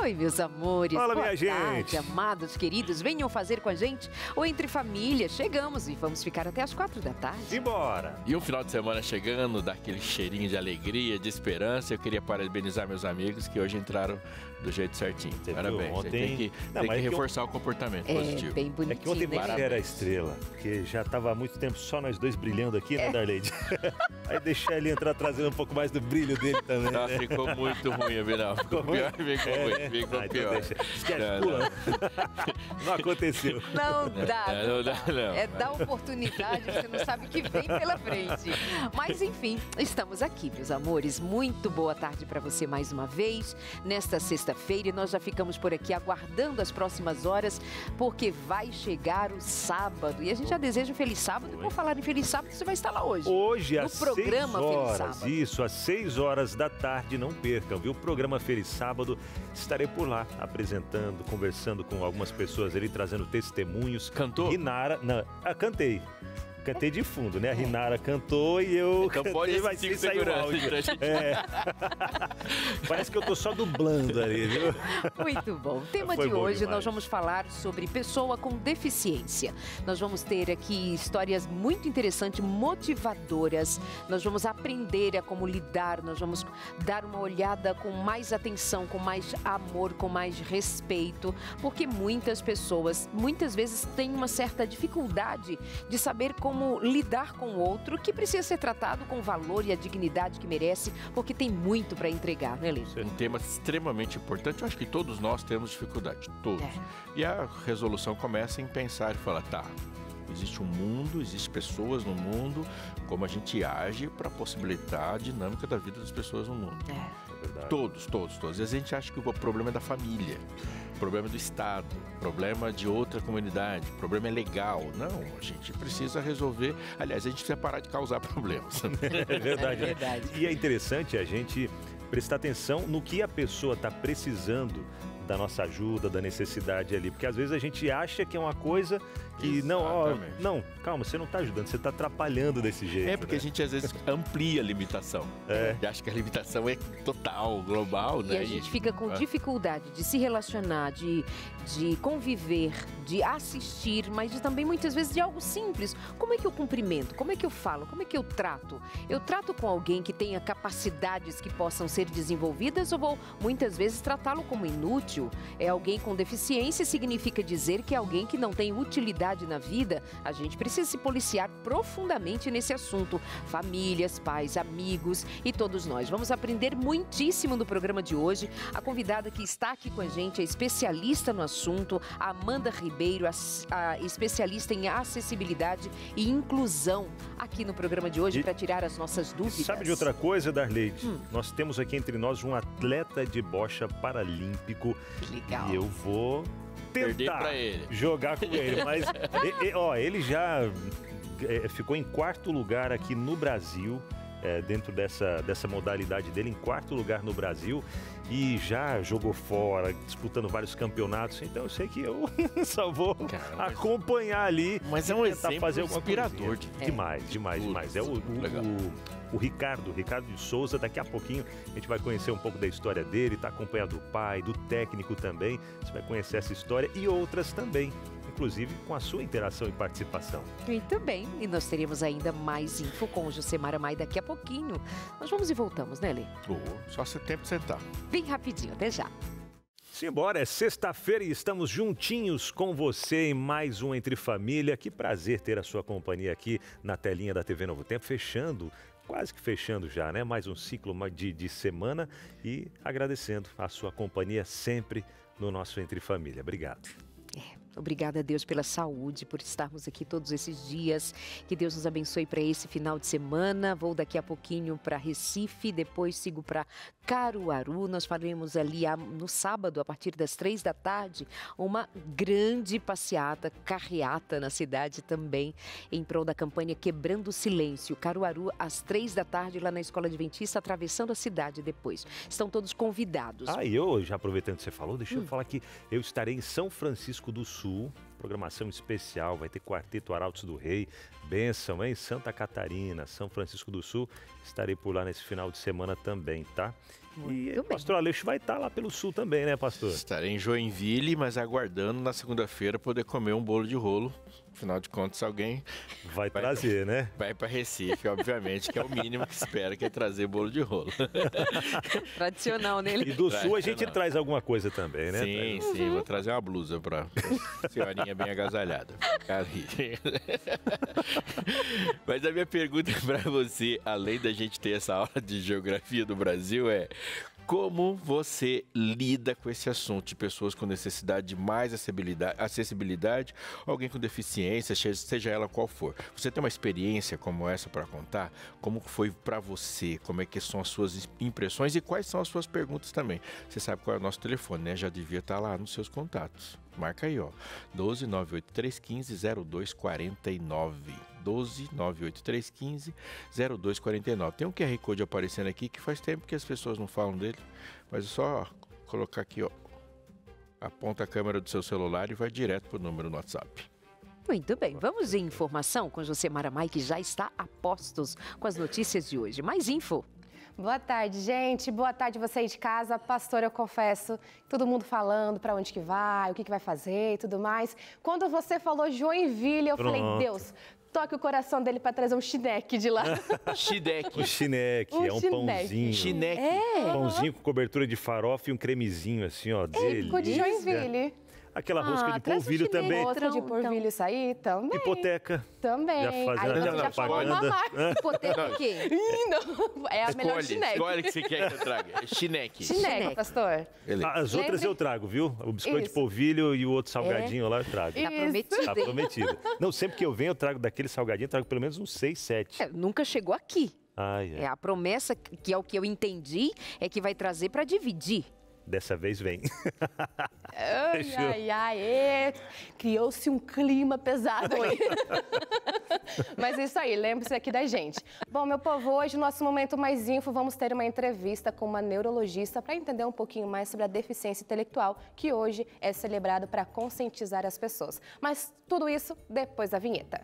Oi, meus amores. Fala, boa minha tarde, gente. amados, queridos. Venham fazer com a gente o Entre Família. Chegamos e vamos ficar até as 4 da tarde. Simbora! E o final de semana chegando, dá aquele cheirinho de alegria, de esperança. Eu queria parabenizar meus amigos que hoje entraram do jeito certinho. Você Parabéns. viu? Ontem- Tem que Não, mas é que reforçar o comportamento positivo. Bem É bonitinho, que ontem né? você era a estrela, porque já estava há muito tempo só nós dois brilhando aqui, né, Darleide? Aí deixar ele entrar trazendo um pouco mais do brilho dele também, Tá, né? ficou muito ruim, Abinão. Ficou pior, ficou ruim, ficou Então pior. deixa. Esquece, Não, pula. Não aconteceu. Não dá. Não dá, não. É dar oportunidade, você não sabe o que vem pela frente. Mas enfim, estamos aqui, meus amores. Muito boa tarde para você mais uma vez, nesta sexta-feira. E nós já ficamos por aqui aguardando as próximas horas, porque vai chegar o sábado. E a gente já deseja um feliz sábado. E por falar em feliz sábado, você vai estar lá hoje. Hoje, No às programa 6 Feliz horas, Sábado. isso, às 6 horas da tarde, não percam, viu? O programa Feliz Sábado, estarei por lá, apresentando, conversando com algumas pessoas ali, trazendo testemunhos. Cantou? Rinara, não, cantei. Cantei de fundo, né? A Rinara cantou e eu Então cantei, pode mas assistir sem sair o segurança áudio. pra gente. É. Parece que eu tô só dublando ali, viu? Muito bom. O tema Foi de bom hoje demais. nós vamos falar sobre pessoa com deficiência. Nós vamos ter aqui histórias muito interessantes, motivadoras. Nós vamos aprender a como lidar, nós vamos dar uma olhada com mais atenção, com mais amor, com mais respeito, porque muitas pessoas, muitas vezes, têm uma certa dificuldade de saber como lidar com o outro, que precisa ser tratado com o valor e a dignidade que merece, porque tem muito para entregar, né, Lê? Um tema extremamente importante. Eu acho que todos nós temos dificuldade, todos. E a resolução começa em pensar e falar, tá, existe um mundo, existem pessoas no mundo, como a gente age para possibilitar a dinâmica da vida das pessoas no mundo. Verdade. Todos. Às vezes a gente acha que o problema é da família, o problema é do Estado, o problema é de outra comunidade, o problema é legal. Não, a gente precisa resolver. Aliás, a gente precisa parar de causar problemas. É verdade. É verdade. E é interessante a gente prestar atenção no que a pessoa está precisando da nossa ajuda, da necessidade ali. Porque às vezes a gente acha que é uma coisa que não, ó, Exatamente. não, calma, você não está ajudando, você está atrapalhando desse jeito. É porque a né? gente às vezes amplia a limitação. E acha que a limitação é total, global, né? E a gente fica com dificuldade de se relacionar, de conviver, de assistir, mas também muitas vezes de algo simples. Como é que eu cumprimento? Como é que eu falo? Como é que eu trato? Eu trato com alguém que tenha capacidades que possam ser desenvolvidas ou vou muitas vezes tratá-lo como inútil? É alguém com deficiência, significa dizer que é alguém que não tem utilidade na vida? A gente precisa se policiar profundamente nesse assunto. Famílias, pais, amigos e todos nós. Vamos aprender muitíssimo no programa de hoje. A convidada que está aqui com a gente é especialista no assunto, a Amanda Ribeiro, a especialista em acessibilidade e inclusão aqui no programa de hoje para tirar as nossas dúvidas. Sabe de outra coisa, Darleide? Nós temos aqui entre nós um atleta de bocha paralímpico. Que legal. E eu vou Perder tentar pra ele. jogar com ele. Mas ele já ficou em 4º lugar aqui no Brasil, dentro dessa modalidade dele, em 4º lugar no Brasil. E já jogou fora, disputando vários campeonatos. Então eu sei que eu só vou acompanhar ali. Mas é um tentar exemplo fazer alguma inspirador. coisinha. Demais. É Legal. o Ricardo de Souza. Daqui a pouquinho a gente vai conhecer um pouco da história dele. Está acompanhado do pai, do técnico também. Você vai conhecer essa história e outras também, inclusive com a sua interação e participação. Muito bem, e nós teremos ainda mais info com o Josemar Maida daqui a pouquinho. Nós vamos e voltamos, né, Lê? Só se tempo de sentar. Bem rapidinho, até já. Simbora, é sexta-feira e estamos juntinhos com você em mais um Entre Família. Que prazer ter a sua companhia aqui na telinha da TV Novo Tempo, quase que fechando já, né? Mais um ciclo de semana e agradecendo a sua companhia sempre no nosso Entre Família. Obrigado. Obrigada a Deus pela saúde, por estarmos aqui todos esses dias. Que Deus nos abençoe para esse final de semana. Vou daqui a pouquinho para Recife, depois sigo para Caruaru. Nós faremos ali no sábado, a partir das 3 da tarde, uma grande passeata, carreata na cidade também, em prol da campanha Quebrando o Silêncio. Caruaru, às 3 da tarde, lá na Escola Adventista, atravessando a cidade depois. Estão todos convidados. E eu, já aproveitando que você falou, deixa eu falar que eu estarei em São Francisco do Sul, programação especial, vai ter Quarteto Arautos do Rei, Bênção, hein? Santa Catarina, São Francisco do Sul. Estarei por lá nesse final de semana também, tá? E o pastor Aleixo vai estar lá pelo sul também, né, pastor? Estarei em Joinville, mas aguardando na segunda-feira poder comer um bolo de rolo. Afinal de contas, alguém vai trazer, né? Vai para Recife, obviamente, que é o mínimo que espera, que é trazer bolo de rolo. Tradicional nele. E do sul a gente traz alguma coisa também, né? Sim, sim. Vou trazer uma blusa para senhorinha bem agasalhada. Mas a minha pergunta para você, além da gente ter essa aula de geografia do Brasil, é: como você lida com esse assunto de pessoas com necessidade de mais acessibilidade, alguém com deficiência, seja ela qual for? Você tem uma experiência como essa para contar? Como foi para você? Como é que são as suas impressões e quais são as suas perguntas também? Você sabe qual é o nosso telefone, né? Já devia estar lá nos seus contatos. Marca aí, ó. 12 98315 0249. 12 98315 0249. Tem um QR Code aparecendo aqui que faz tempo que as pessoas não falam dele, mas é só colocar aqui, ó. Aponta a câmera do seu celular e vai direto pro número no WhatsApp. Muito bem, vamos em informação com José Maramai, que já está a postos com as notícias de hoje. Mais info. Boa tarde, gente. Boa tarde você aí de casa. Pastor, eu confesso, todo mundo falando para onde que vai, o que vai fazer e tudo mais. Quando você falou Joinville, eu falei, Deus, toque o coração dele para trazer um chineque de lá. Chineque. O chineque, é um pãozinho. Chineque. Pãozinho com cobertura de farofa e um cremezinho assim, ó. Ficou de Joinville. Aquela rosca de polvilho também. Rosca de polvilho, isso aí também. Hipoteca. Também. Já fazendo aí você já pode mamar. Hipoteca o quê? Não, é a melhor chineque. Escolhe o que você quer que eu traga. Chineque. Chineque, pastor. As outras eu trago, viu? O biscoito de polvilho e o outro salgadinho lá eu trago. Tá prometido. Tá prometido. Não, sempre que eu venho eu trago daquele salgadinho, eu trago pelo menos uns 6, 7. Nunca chegou aqui. É a promessa, que é o que eu entendi, é que vai trazer para dividir. Dessa vez vem. Criou-se um clima pesado aí. Mas isso aí, lembre-se aqui da gente. Bom, meu povo, hoje, no nosso Momento Mais Info, vamos ter uma entrevista com uma neurologista para entender um pouquinho mais sobre a deficiência intelectual, que hoje é celebrado para conscientizar as pessoas. Mas tudo isso depois da vinheta.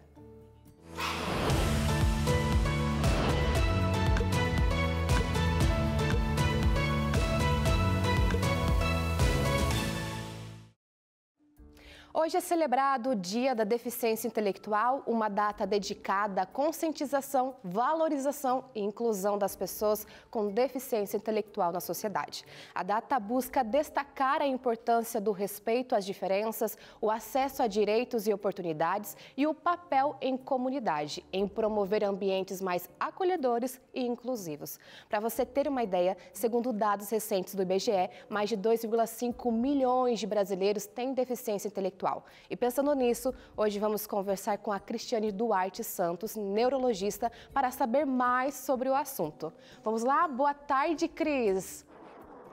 Hoje é celebrado o Dia da Deficiência Intelectual, uma data dedicada à conscientização, valorização e inclusão das pessoas com deficiência intelectual na sociedade. A data busca destacar a importância do respeito às diferenças, o acesso a direitos e oportunidades e o papel em comunidade, em promover ambientes mais acolhedores e inclusivos. Para você ter uma ideia, segundo dados recentes do IBGE, mais de 2,5 milhões de brasileiros têm deficiência intelectual. E pensando nisso, hoje vamos conversar com a Cristiane Duarte Santos, neurologista, para saber mais sobre o assunto. Vamos lá? Boa tarde, Cris.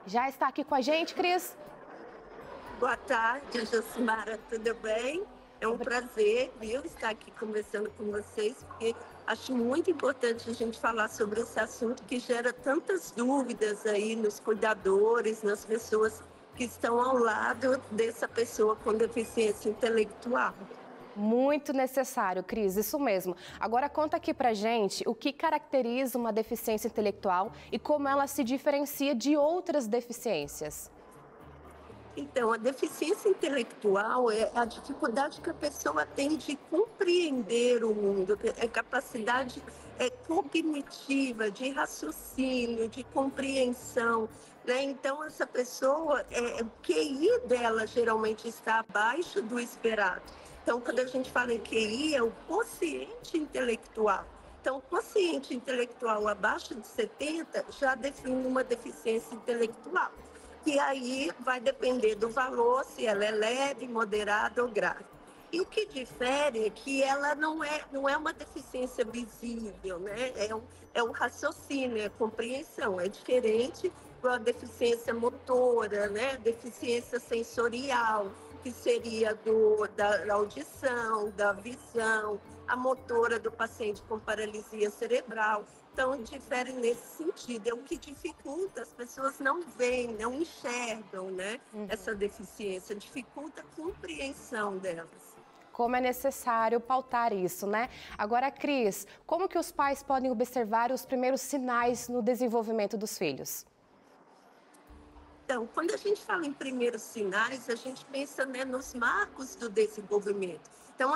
Já está aqui com a gente, Cris? Boa tarde, Josimara, tudo bem? É um prazer, viu, estar aqui conversando com vocês, porque acho muito importante a gente falar sobre esse assunto que gera tantas dúvidas aí nos cuidadores, nas pessoas que estão ao lado dessa pessoa com deficiência intelectual. Muito necessário, Cris, isso mesmo. Agora conta aqui pra gente o que caracteriza uma deficiência intelectual e como ela se diferencia de outras deficiências. Então, a deficiência intelectual é a dificuldade que a pessoa tem de compreender o mundo, é capacidade cognitiva, de raciocínio, de compreensão, né? Então, essa pessoa, o QI dela geralmente está abaixo do esperado. Então, quando a gente fala em QI, é o quociente intelectual. Então, o quociente intelectual abaixo de 70 já define uma deficiência intelectual. E aí vai depender do valor, se ela é leve, moderada ou grave. E o que difere é que ela não é uma deficiência visível, né? É um raciocínio, é compreensão. É diferente da deficiência motora, né? Deficiência sensorial, que seria da audição, da visão, a motora do paciente com paralisia cerebral. Então, difere nesse sentido. É o que dificulta, as pessoas não veem, não enxergam, né? Essa deficiência, dificulta a compreensão delas. como é necessário pautar isso, né? Agora, Cris, como que os pais podem observar os primeiros sinais no desenvolvimento dos filhos? Então, quando a gente fala em primeiros sinais, a gente pensa, né, nos marcos do desenvolvimento. Então,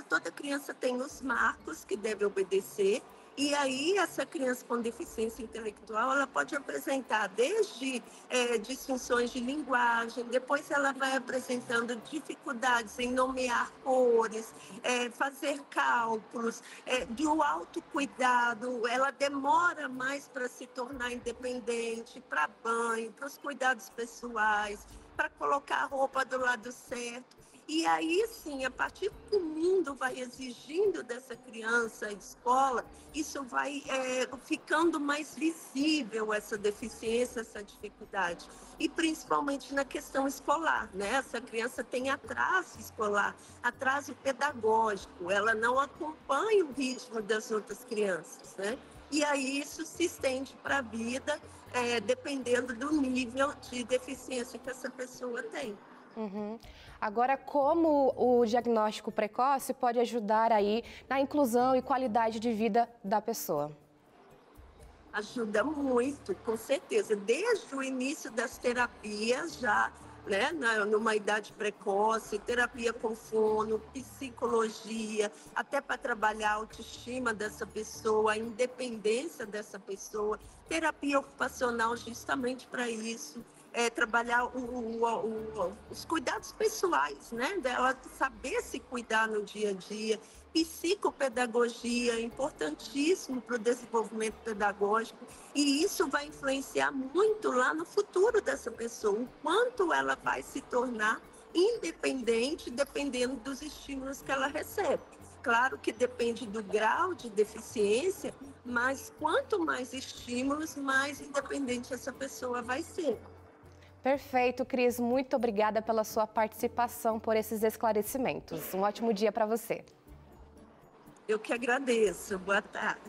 toda criança tem os marcos que deve obedecer, e aí essa criança com deficiência intelectual, ela pode apresentar desde disfunções de linguagem, depois ela vai apresentando dificuldades em nomear cores, fazer cálculos, do autocuidado, ela demora mais para se tornar independente, para banho, para os cuidados pessoais, para colocar a roupa do lado certo. E aí, sim, a partir que o mundo vai exigindo dessa criança a escola, isso vai ficando mais visível, essa deficiência, essa dificuldade. E principalmente na questão escolar, né? Essa criança tem atraso escolar, atraso pedagógico, ela não acompanha o ritmo das outras crianças, né? E aí isso se estende para a vida, dependendo do nível de deficiência que essa pessoa tem. Uhum. Agora, como o diagnóstico precoce pode ajudar aí na inclusão e qualidade de vida da pessoa? Ajuda muito, com certeza. Desde o início das terapias, já, né, numa idade precoce, terapia com fono, psicologia, até para trabalhar a autoestima dessa pessoa, a independência dessa pessoa, terapia ocupacional justamente para isso. Trabalhar os cuidados pessoais, né? Dela saber se cuidar no dia a dia. Psicopedagogia, importantíssimo para o desenvolvimento pedagógico. E isso vai influenciar muito lá no futuro dessa pessoa, o quanto ela vai se tornar independente, dependendo dos estímulos que ela recebe. Claro que depende do grau de deficiência, mas quanto mais estímulos, mais independente essa pessoa vai ser. Perfeito, Cris. Muito obrigada pela sua participação, por esses esclarecimentos. Um ótimo dia para você. Eu que agradeço. Boa tarde.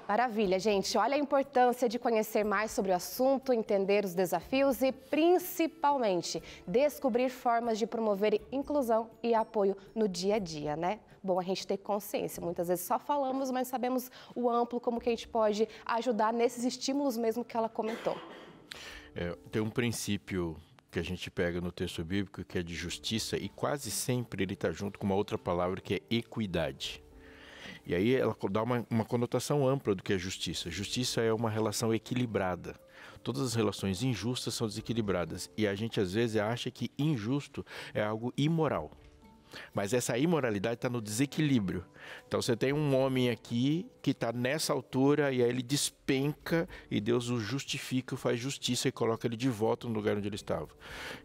Maravilha, gente. Olha a importância de conhecer mais sobre o assunto, entender os desafios e, principalmente, descobrir formas de promover inclusão e apoio no dia a dia, né? Bom, a gente ter consciência. Muitas vezes só falamos, mas sabemos o amplo, como que a gente pode ajudar nesses estímulos mesmo que ela comentou. Tem um princípio que a gente pega no texto bíblico que é de justiça e quase sempre ele está junto com uma outra palavra que é equidade. E aí ela dá uma conotação ampla do que é justiça. Justiça é uma relação equilibrada. Todas as relações injustas são desequilibradas. E a gente às vezes acha que injusto é algo imoral. Mas essa imoralidade está no desequilíbrio. Então você tem um homem aqui que está nessa altura e aí ele despenca e Deus o justifica, faz justiça e coloca ele de volta no lugar onde ele estava.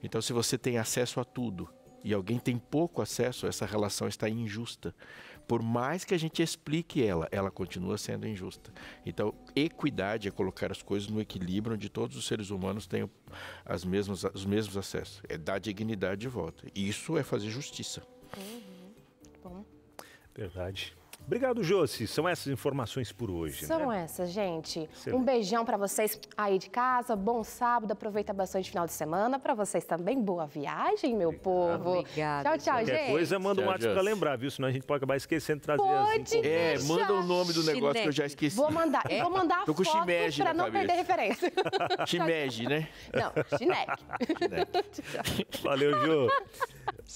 Então se você tem acesso a tudo e alguém tem pouco acesso, essa relação está injusta. Por mais que a gente explique ela continua sendo injusta. Então, equidade é colocar as coisas no equilíbrio onde todos os seres humanos tenham os mesmos acessos. É dar dignidade de volta. E isso é fazer justiça. Bom. Verdade. Obrigado, Josi. São essas informações por hoje. São né? essas, gente. Excelente. Um beijão para vocês aí de casa. Bom sábado. Aproveita bastante o final de semana. Para vocês também, boa viagem, meu povo. Obrigada. Tchau, tchau, Qualquer gente. coisa, manda um Tchau, WhatsApp para Josi. lembrar, viu? Senão a gente pode acabar esquecendo de trazer Pode as encomendas. Manda o nome do negócio que eu já esqueci. Vou mandar a Tô com foto shimeji para na não cabeça. perder referência. Shimeji, né? Não, Chinec. Valeu, Jô.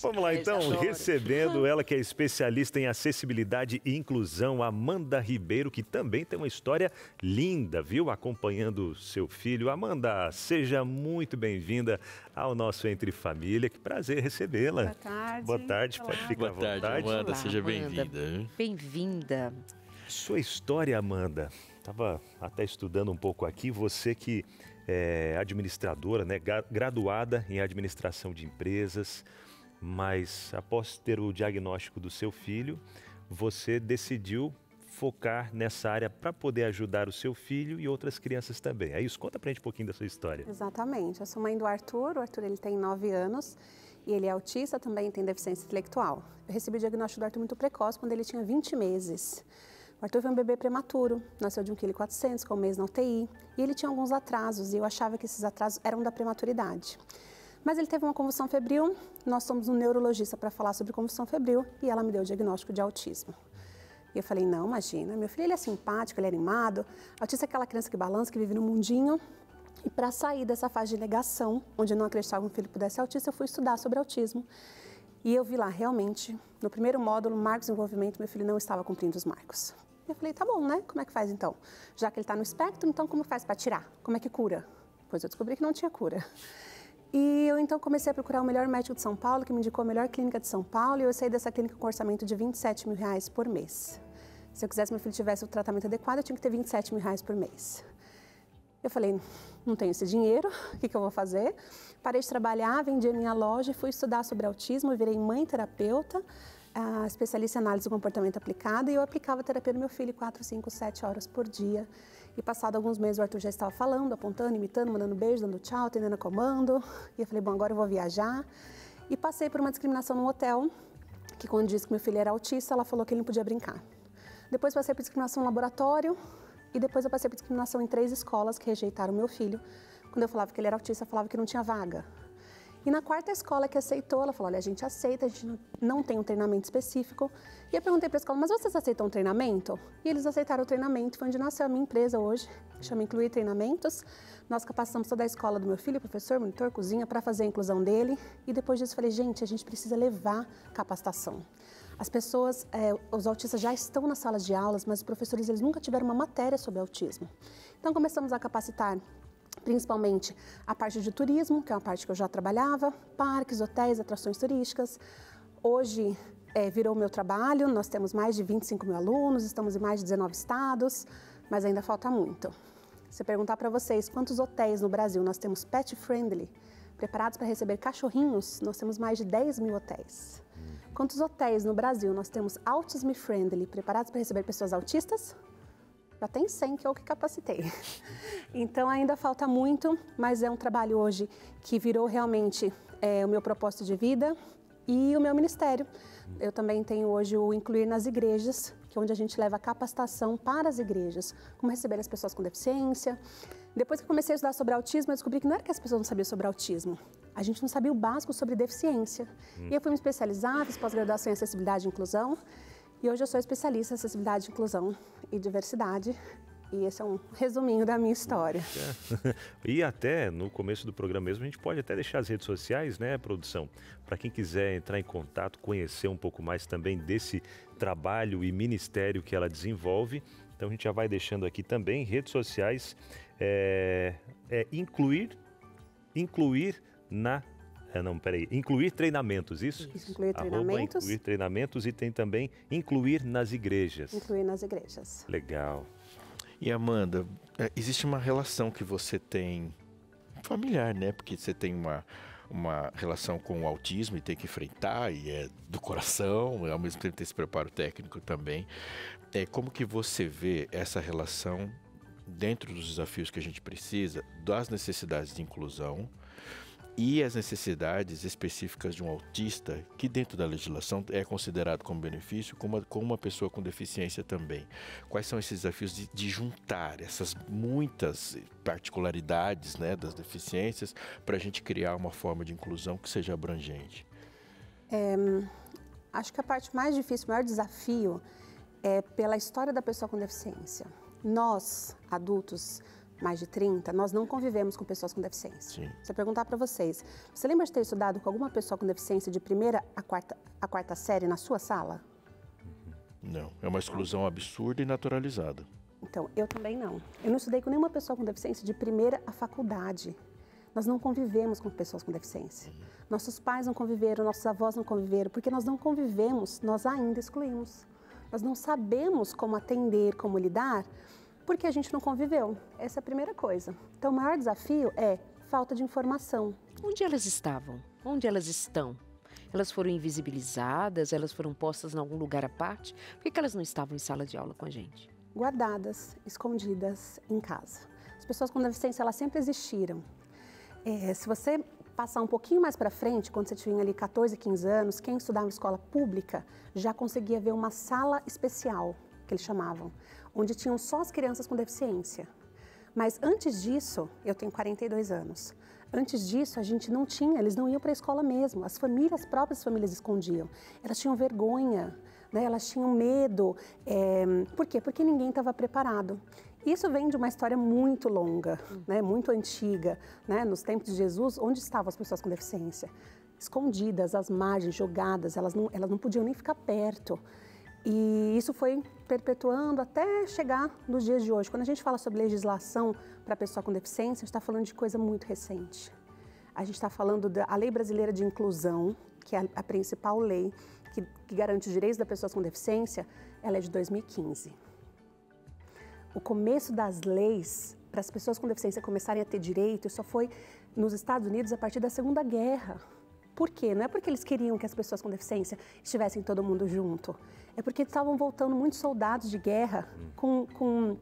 Vamos lá, então, adoro. recebendo ela que é especialista em acessibilidade e inclusão, Amanda Ribeiro, que também tem uma história linda, viu? Acompanhando seu filho. Amanda, seja muito bem-vinda ao nosso Entre Família. Que prazer recebê-la. Boa tarde. Boa tarde, Olá. pode ficar Boa à vontade. tarde, Amanda. Olá, Seja Amanda. bem-vinda. Bem-vinda. Sua história, Amanda, estava até estudando um pouco aqui, você que é administradora, né, graduada em administração de empresas, mas após ter o diagnóstico do seu filho, você decidiu focar nessa área para poder ajudar o seu filho e outras crianças também. É isso? Conta pra gente um pouquinho da sua história. Exatamente. Eu sou mãe do Arthur. O Arthur ele tem 9 anos e ele é autista, também tem deficiência intelectual. Eu recebi o diagnóstico do Arthur muito precoce, quando ele tinha 20 meses. O Arthur foi um bebê prematuro, nasceu de 1,4 kg, com um mês na UTI. E ele tinha alguns atrasos e eu achava que esses atrasos eram da prematuridade. Mas ele teve uma convulsão febril, nós somos um neurologista para falar sobre convulsão febril e ela me deu o diagnóstico de autismo. E eu falei, não, imagina, meu filho ele é simpático, ele é animado, autista é aquela criança que balança, que vive no mundinho. E para sair dessa fase de negação, onde eu não acreditava que meu filho pudesse ser autista, eu fui estudar sobre autismo. E eu vi lá, realmente, no primeiro módulo, marcos de desenvolvimento, meu filho não estava cumprindo os marcos. Eu falei, tá bom, né? Como é que faz então? Já que ele está no espectro, então como faz para tirar? Como é que cura? Pois eu descobri que não tinha cura. E eu então comecei a procurar o melhor médico de São Paulo, que me indicou a melhor clínica de São Paulo, e eu saí dessa clínica com um orçamento de R$27 mil por mês. Se eu quisesse que meu filho tivesse o tratamento adequado, eu tinha que ter R$27 mil por mês. Eu falei, não tenho esse dinheiro, o que eu vou fazer? Parei de trabalhar, vendi a minha loja e fui estudar sobre autismo, virei mãe terapeuta, especialista em análise do comportamento aplicado, e eu aplicava a terapia no meu filho 4, 5, 7 horas por dia. E passado alguns meses o Arthur já estava falando, apontando, imitando, mandando beijo, dando tchau, atendendo a comando. E eu falei, bom, agora eu vou viajar. E passei por uma discriminação no hotel, que quando disse que meu filho era autista, ela falou que ele não podia brincar. Depois passei por discriminação no laboratório e depois eu passei por discriminação em 3 escolas que rejeitaram meu filho. Quando eu falava que ele era autista, eu falava que não tinha vaga. E na 4ª escola que aceitou, ela falou, olha, a gente aceita, a gente não tem um treinamento específico. E eu perguntei para a escola, mas vocês aceitam um treinamento? E eles aceitaram o treinamento, foi onde nasceu a minha empresa hoje, que chama Incluir Treinamentos. Nós capacitamos toda a escola do meu filho, professor, monitor, cozinha, para fazer a inclusão dele. E depois disso eu falei, gente, a gente precisa levar capacitação. As pessoas, os autistas já estão nas salas de aulas, mas os professores eles nunca tiveram uma matéria sobre autismo. Então começamos a capacitar principalmente a parte de turismo, que é uma parte que eu já trabalhava, parques, hotéis, atrações turísticas. Hoje virou o meu trabalho, nós temos mais de 25 mil alunos, estamos em mais de 19 estados, mas ainda falta muito. Se eu perguntar para vocês quantos hotéis no Brasil nós temos pet friendly, preparados para receber cachorrinhos, nós temos mais de 10 mil hotéis. Quantos hotéis no Brasil nós temos autism friendly, preparados para receber pessoas autistas? Já tem 100 que eu que capacitei. Então ainda falta muito, mas é um trabalho hoje que virou realmente o meu propósito de vida e o meu ministério. Eu também tenho hoje o Incluir nas Igrejas, que é onde a gente leva a capacitação para as igrejas, como receber as pessoas com deficiência. Depois que comecei a estudar sobre autismo, eu descobri que não era que as pessoas não sabiam sobre autismo, a gente não sabia o básico sobre deficiência. E eu fui me especializar, fiz pós-graduação em acessibilidade e inclusão, e hoje eu sou especialista em acessibilidade, inclusão e diversidade. E esse é um resuminho da minha história. E até no começo do programa mesmo, a gente pode até deixar as redes sociais, né, produção? Para quem quiser entrar em contato, conhecer um pouco mais também desse trabalho e ministério que ela desenvolve. Então a gente já vai deixando aqui também redes sociais, incluir treinamentos, isso? Isso, incluir treinamentos. Incluir treinamentos e tem também incluir nas igrejas. Incluir nas igrejas. Legal. E Amanda, existe uma relação que você tem familiar, né? Porque você tem uma relação com o autismo e tem que enfrentar, e é do coração, ao mesmo tempo tem esse preparo técnico também. Como que você vê essa relação dentro dos desafios que a gente precisa, das necessidades de inclusão e as necessidades específicas de um autista, que dentro da legislação é considerado como benefício, como uma pessoa com deficiência também. Quais são esses desafios de juntar essas muitas particularidades, né, das deficiências para a gente criar uma forma de inclusão que seja abrangente? Acho que a parte mais difícil, o maior desafio é pela história da pessoa com deficiência. Nós, adultos, mais de 30, nós não convivemos com pessoas com deficiência. Sim. Se eu perguntar para vocês, você lembra de ter estudado com alguma pessoa com deficiência de 1ª a 4ª série na sua sala? Não, é uma exclusão absurda e naturalizada. Então, eu também não. Eu não estudei com nenhuma pessoa com deficiência de 1ª à faculdade. Nós não convivemos com pessoas com deficiência. Nossos pais não conviveram, nossos avós não conviveram, porque nós não convivemos, nós ainda excluímos. Nós não sabemos como atender, como lidar, porque a gente não conviveu. Essa é a primeira coisa. Então, o maior desafio é falta de informação. Onde elas estavam? Onde elas estão? Elas foram invisibilizadas? Elas foram postas em algum lugar à parte? Por que elas não estavam em sala de aula com a gente? Guardadas, escondidas em casa. As pessoas com deficiência, elas sempre existiram. Se você passar um pouquinho mais para frente, quando você tinha ali 14, 15 anos, quem estudava em escola pública já conseguia ver uma sala especial, que eles chamavam, onde tinham só as crianças com deficiência. Mas antes disso, eu tenho 42 anos, Antes disso, a gente não tinha, eles não iam para a escola mesmo. As próprias famílias escondiam. Elas tinham vergonha, né? Elas tinham medo. Por quê? Porque ninguém estava preparado. Isso vem de uma história muito longa, né? Muito antiga, né? Nos tempos de Jesus, onde estavam as pessoas com deficiência? Escondidas, às margens, jogadas, elas não podiam nem ficar perto. E isso foi perpetuando até chegar nos dias de hoje. Quando a gente fala sobre legislação para a pessoa com deficiência, a gente está falando de coisa muito recente. A gente está falando da Lei Brasileira de Inclusão, que é a principal lei que garante os direitos das pessoas com deficiência, ela é de 2015. O começo das leis para as pessoas com deficiência começarem a ter direito só foi nos Estados Unidos a partir da Segunda Guerra. Por quê? Não é porque eles queriam que as pessoas com deficiência estivessem todo mundo junto. É porque estavam voltando muitos soldados de guerra com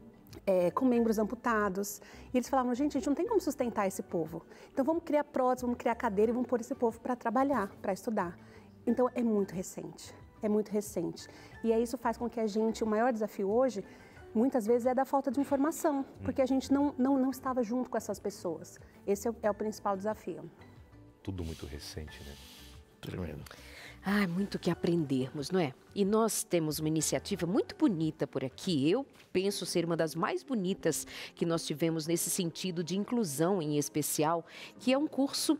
membros amputados. E eles falavam, gente, a gente não tem como sustentar esse povo. Então vamos criar prótese, vamos criar cadeira e vamos pôr esse povo para trabalhar, para estudar. Então é muito recente, é muito recente. E aí isso faz com que o maior desafio hoje, muitas vezes é da falta de informação, porque a gente não estava junto com essas pessoas. Esse é o principal desafio. Tudo muito recente, né? Tremendo. Muito que aprendermos, não é? E nós temos uma iniciativa muito bonita por aqui. Eu penso ser uma das mais bonitas que nós tivemos nesse sentido de inclusão em especial, que é um curso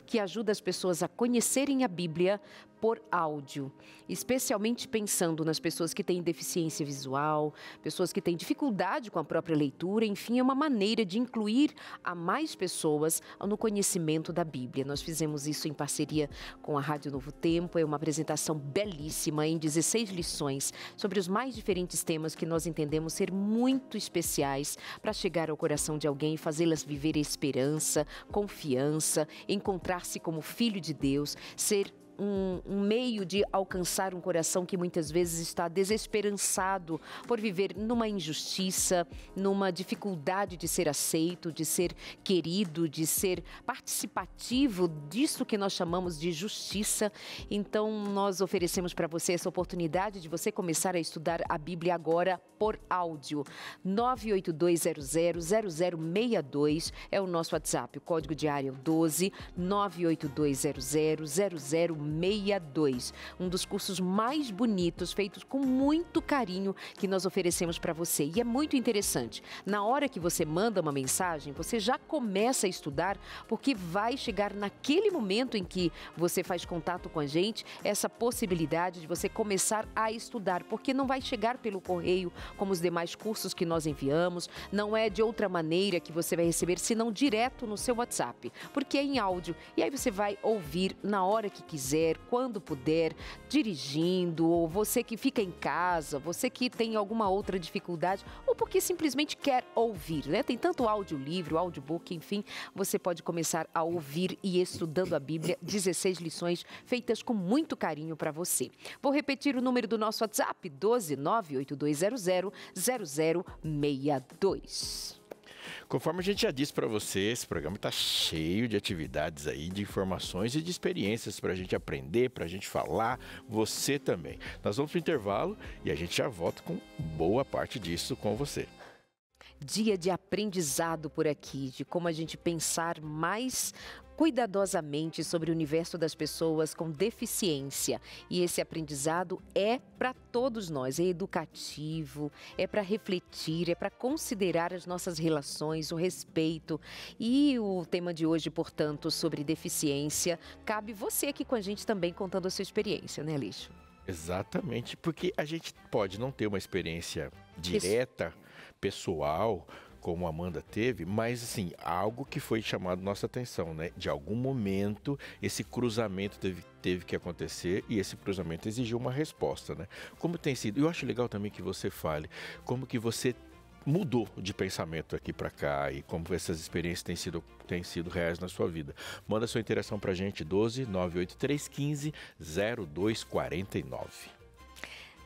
que ajuda as pessoas a conhecerem a Bíblia por áudio, especialmente pensando nas pessoas que têm deficiência visual, pessoas que têm dificuldade com a própria leitura, enfim, é uma maneira de incluir a mais pessoas no conhecimento da Bíblia. Nós fizemos isso em parceria com a Rádio Novo Tempo, é uma apresentação belíssima em 16 lições sobre os mais diferentes temas que nós entendemos ser muito especiais para chegar ao coração de alguém e fazê-las viver esperança, confiança, encontrar-se como filho de Deus, ser um meio de alcançar um coração que muitas vezes está desesperançado por viver numa injustiça, numa dificuldade de ser aceito, de ser querido, de ser participativo disso que nós chamamos de justiça. Então, nós oferecemos para você essa oportunidade de você começar a estudar a Bíblia agora por áudio. 982000062 é o nosso WhatsApp, o código de área é o 12 982000062. Um dos cursos mais bonitos, feitos com muito carinho, que nós oferecemos para você. E é muito interessante. Na hora que você manda uma mensagem, você já começa a estudar, porque vai chegar naquele momento em que você faz contato com a gente, essa possibilidade de você começar a estudar, porque não vai chegar pelo correio, como os demais cursos que nós enviamos, não é de outra maneira que você vai receber, senão direto no seu WhatsApp, porque é em áudio. E aí você vai ouvir na hora que quiser, quando puder, dirigindo, ou você que fica em casa, você que tem alguma outra dificuldade, ou porque simplesmente quer ouvir, né? Tem tanto audiolivro, audiobook, enfim, você pode começar a ouvir e estudando a Bíblia, 16 lições feitas com muito carinho para você. Vou repetir o número do nosso WhatsApp, 12 982000062. Conforme a gente já disse para você, esse programa está cheio de atividades aí, de informações e de experiências para a gente aprender, para a gente falar, você também. Nós vamos para o intervalo e a gente já volta com boa parte disso com você. Dia de aprendizado por aqui, de como a gente pensar mais cuidadosamente sobre o universo das pessoas com deficiência. E esse aprendizado é para todos nós, é educativo, é para refletir, é para considerar as nossas relações, o respeito. E o tema de hoje, portanto, sobre deficiência, cabe você aqui com a gente também contando a sua experiência, né, Aleixo? Exatamente, porque a gente pode não ter uma experiência direta, pessoal, como a Amanda teve, mas assim, algo que foi chamado nossa atenção, né? De algum momento, esse cruzamento teve que acontecer e esse cruzamento exigiu uma resposta, né? Como tem sido, eu acho legal também que você fale, como que você mudou de pensamento aqui para cá e como essas experiências têm sido reais na sua vida. Manda sua interação pra gente, 12 98315 0249.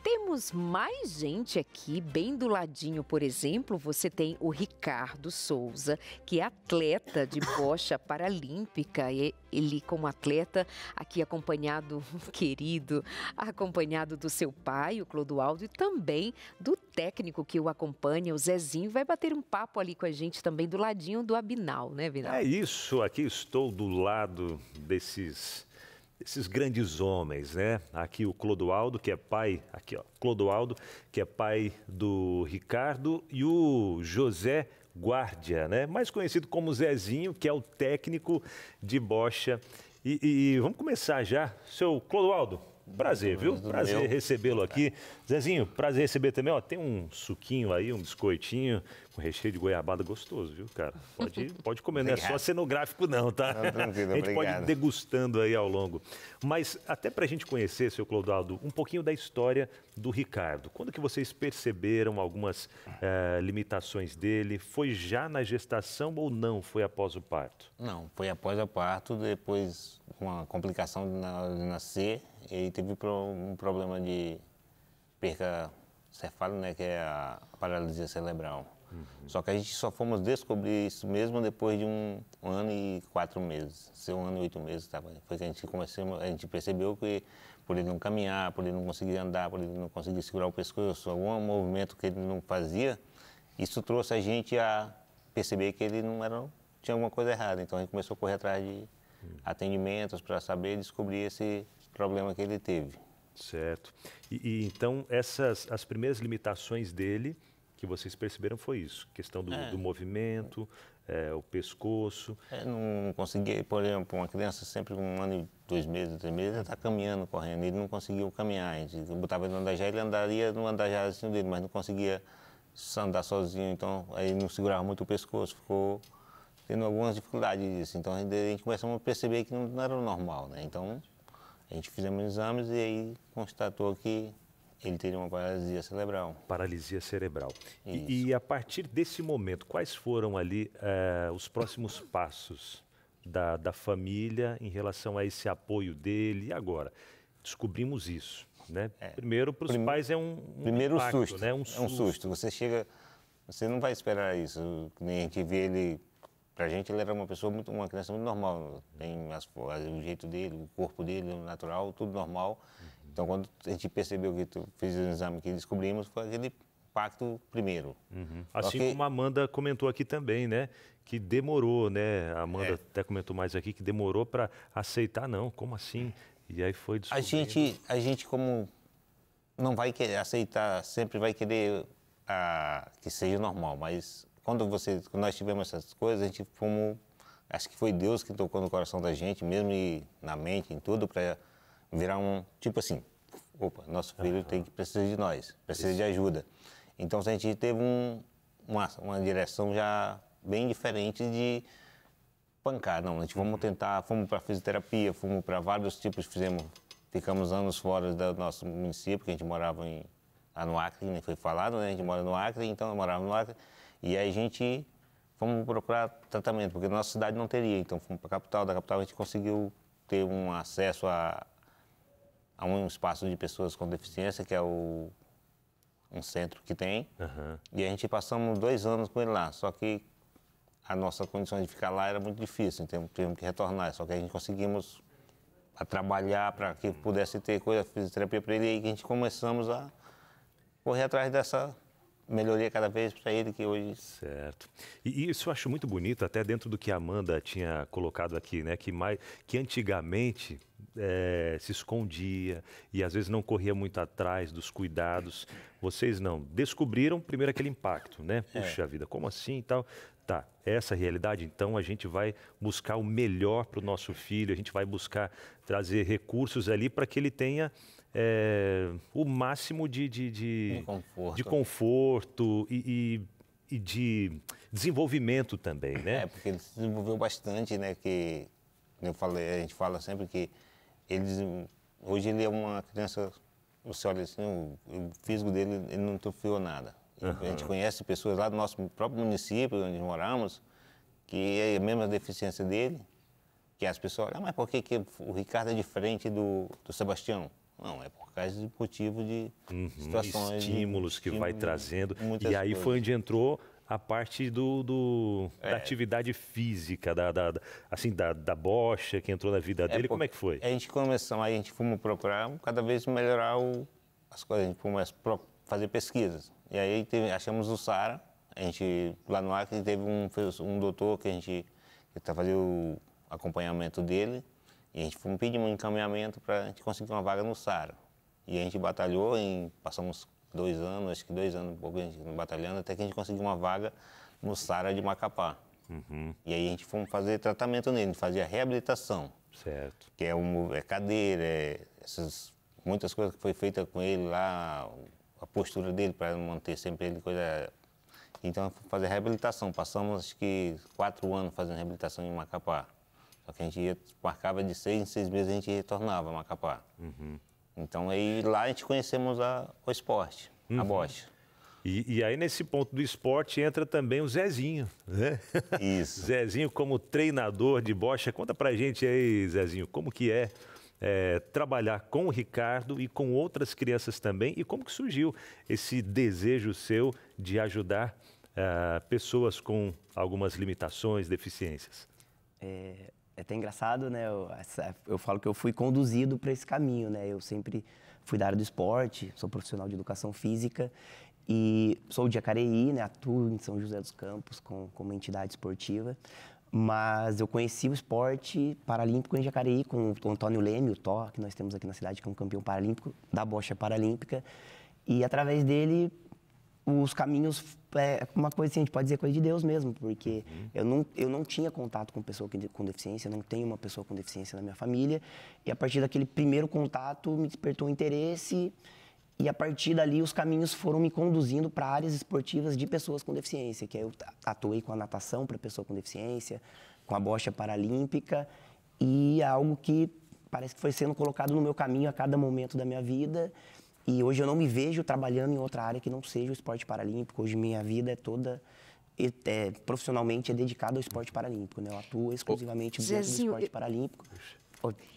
Temos mais gente aqui, bem do ladinho, por exemplo, você tem o Ricardo Souza, que é atleta de bocha paralímpica. Ele, como atleta, aqui acompanhado, querido, acompanhado do seu pai, o Clodoaldo, e também do técnico que o acompanha, o Zezinho, vai bater um papo ali com a gente também do ladinho do Abinal, né, Abinal? É isso, aqui estou do lado desses grandes homens, né? Aqui o Clodoaldo, que é pai, aqui ó, Clodoaldo, que é pai do Ricardo, e o José Guardia, né? Mais conhecido como Zezinho, que é o técnico de bocha. E vamos começar já. Seu Clodoaldo, prazer, viu? Prazer recebê-lo aqui. Zezinho, prazer receber também. Ó, tem um suquinho aí, um biscoitinho com recheio de goiabada gostoso, viu, cara? Pode comer, não é só cenográfico não, tá? Não, tranquilo, a gente pode obrigado. ir degustando aí ao longo. Mas até pra gente conhecer, seu Clodoaldo, um pouquinho da história do Ricardo. Quando que vocês perceberam algumas limitações dele? Foi já na gestação ou não? Foi após o parto? Não, foi após o parto, depois uma complicação na hora de nascer, ele teve um problema de perca cefálica, né, que é a paralisia cerebral. Só que a gente só fomos descobrir isso mesmo depois de um ano e 4 meses, 1 ano e 8 meses, tá? Foi que a gente percebeu que por ele não caminhar, por ele não conseguir andar, por ele não conseguir segurar o pescoço, algum movimento que ele não fazia, isso trouxe a gente a perceber que ele tinha alguma coisa errada. Então a gente começou a correr atrás de atendimentos para saber descobrir esse problema que ele teve. Certo. E então as primeiras limitações dele que vocês perceberam foi isso, questão do movimento, o pescoço. Não conseguia, por exemplo, uma criança sempre com 1 ano e 2 meses, 3 meses, ele está caminhando, correndo, ele não conseguia caminhar, a gente botava ele no andajar, ele andaria no andajarzinho dele, mas não conseguia andar sozinho, então aí não segurava muito o pescoço, ficou tendo algumas dificuldades disso, então a gente começou a perceber que não era normal, né? Então a gente fizemos exames e aí constatou que ele teria uma paralisia cerebral. Paralisia cerebral. E a partir desse momento, quais foram ali os próximos passos da família em relação a esse apoio dele? E agora? Descobrimos isso, né? Primeiro, para os pais é um impacto, susto, né? É um susto. Você chega, você não vai esperar isso. Nem a gente vê ele. Pra gente ele era uma criança muito normal. Tem o jeito dele, o corpo dele, o natural, tudo normal. Então, quando a gente percebeu que fez o exame que descobrimos, foi aquele impacto primeiro. Assim como a Amanda comentou aqui também, né? Que demorou, né? A Amanda até comentou mais aqui que demorou para aceitar, não. Como assim? E aí foi descobrindo. A gente como não vai querer aceitar, sempre vai querer que seja normal, mas quando nós tivemos essas coisas, a gente acho que foi Deus que tocou no coração da gente, mesmo e na mente, em tudo, para virar tipo assim, opa, nosso filho precisa de nós, precisa de ajuda. Então a gente teve uma direção já bem diferente de pancar. Não, a gente fomos para fisioterapia, fomos para vários tipos, ficamos anos fora do nosso município, que a gente morava lá no Acre, nem foi falado, né? A gente mora no Acre, então eu morava no Acre. E aí a gente fomos procurar tratamento, porque na nossa cidade não teria. Então fomos para a capital, da capital a gente conseguiu ter um acesso a um espaço de pessoas com deficiência, que é um centro que tem. E a gente passamos 2 anos com ele lá, só que a nossa condição de ficar lá era muito difícil, então tivemos que retornar. Só que a gente conseguimos trabalhar para que pudesse ter fisioterapia para ele, e aí que a gente começamos a correr atrás dessa melhoria cada vez para ele, que hoje... Certo. E isso eu acho muito bonito, até dentro do que a Amanda tinha colocado aqui, né? Que antigamente se escondia e às vezes não corria muito atrás dos cuidados. Vocês não. Descobriram primeiro aquele impacto, né? Puxa vida, como assim e tal? Tá, essa realidade, então a gente vai buscar o melhor para o nosso filho, a gente vai buscar trazer recursos ali para que ele tenha o máximo de conforto e de desenvolvimento também, né? Porque ele se desenvolveu bastante, né? Que a gente fala sempre que hoje ele é uma criança, você olha assim, o físico dele, ele não atrofiou nada. A gente conhece pessoas lá do nosso próprio município, onde moramos, que é a mesma deficiência dele, que as pessoas olham, mas por que o Ricardo é diferente do Sebastião? Não, é por causa de motivo de situações... Estímulos que vai trazendo. E aí coisas. foi onde entrou a parte da atividade física, da bocha que entrou na vida dele. Como é que foi? A gente começou, aí a gente fomos procurar cada vez melhorar as coisas, a gente fomos fazer pesquisas. E aí achamos o Sara. A gente, lá no Acre, teve um doutor que está fazendo o acompanhamento dele. E a gente pediu um encaminhamento para a gente conseguir uma vaga no Sara. E a gente batalhou, passamos 2 anos, acho que 2 anos, um pouco a gente batalhando, até que a gente conseguiu uma vaga no Sara de Macapá. E aí a gente foi fazer tratamento nele, a gente fazia reabilitação. Certo. Que é cadeira, muitas coisas que foi feita com ele lá, a postura dele para manter sempre ele coisa. Então, fazer reabilitação. Passamos, acho que, 4 anos fazendo reabilitação em Macapá. Só que a gente marcava de 6 em 6 meses, a gente retornava a Macapá. Então, aí lá a gente conhecemos o esporte, a bocha. E aí, nesse ponto do esporte, entra também o Zezinho, né? Isso. Zezinho como treinador de bocha. Conta pra gente aí, Zezinho, como que é trabalhar com o Ricardo e com outras crianças também, e como que surgiu esse desejo seu de ajudar pessoas com algumas limitações, deficiências? É até engraçado, né? Eu falo que eu fui conduzido para esse caminho, né? Eu sempre fui da área do esporte, sou profissional de educação física e sou de Jacareí, né? Atuo em São José dos Campos como uma entidade esportiva. Mas eu conheci o esporte paralímpico em Jacareí com o Antônio Leme, o Tó, que nós temos aqui na cidade, que é um campeão paralímpico da bocha paralímpica. E através dele, os caminhos, uma coisa assim, a gente pode dizer coisa de Deus mesmo, porque eu não tinha contato com pessoa com deficiência, não tenho uma pessoa com deficiência na minha família. E a partir daquele primeiro contato, me despertou interesse. E a partir dali, os caminhos foram me conduzindo para áreas esportivas de pessoas com deficiência, que eu atuei com a natação para pessoa com deficiência, com a bocha paralímpica, e é algo que parece que foi sendo colocado no meu caminho a cada momento da minha vida. E hoje eu não me vejo trabalhando em outra área que não seja o esporte paralímpico. Hoje minha vida é toda, profissionalmente, dedicada ao esporte paralímpico, né? Eu atuo exclusivamente dentro do esporte paralímpico.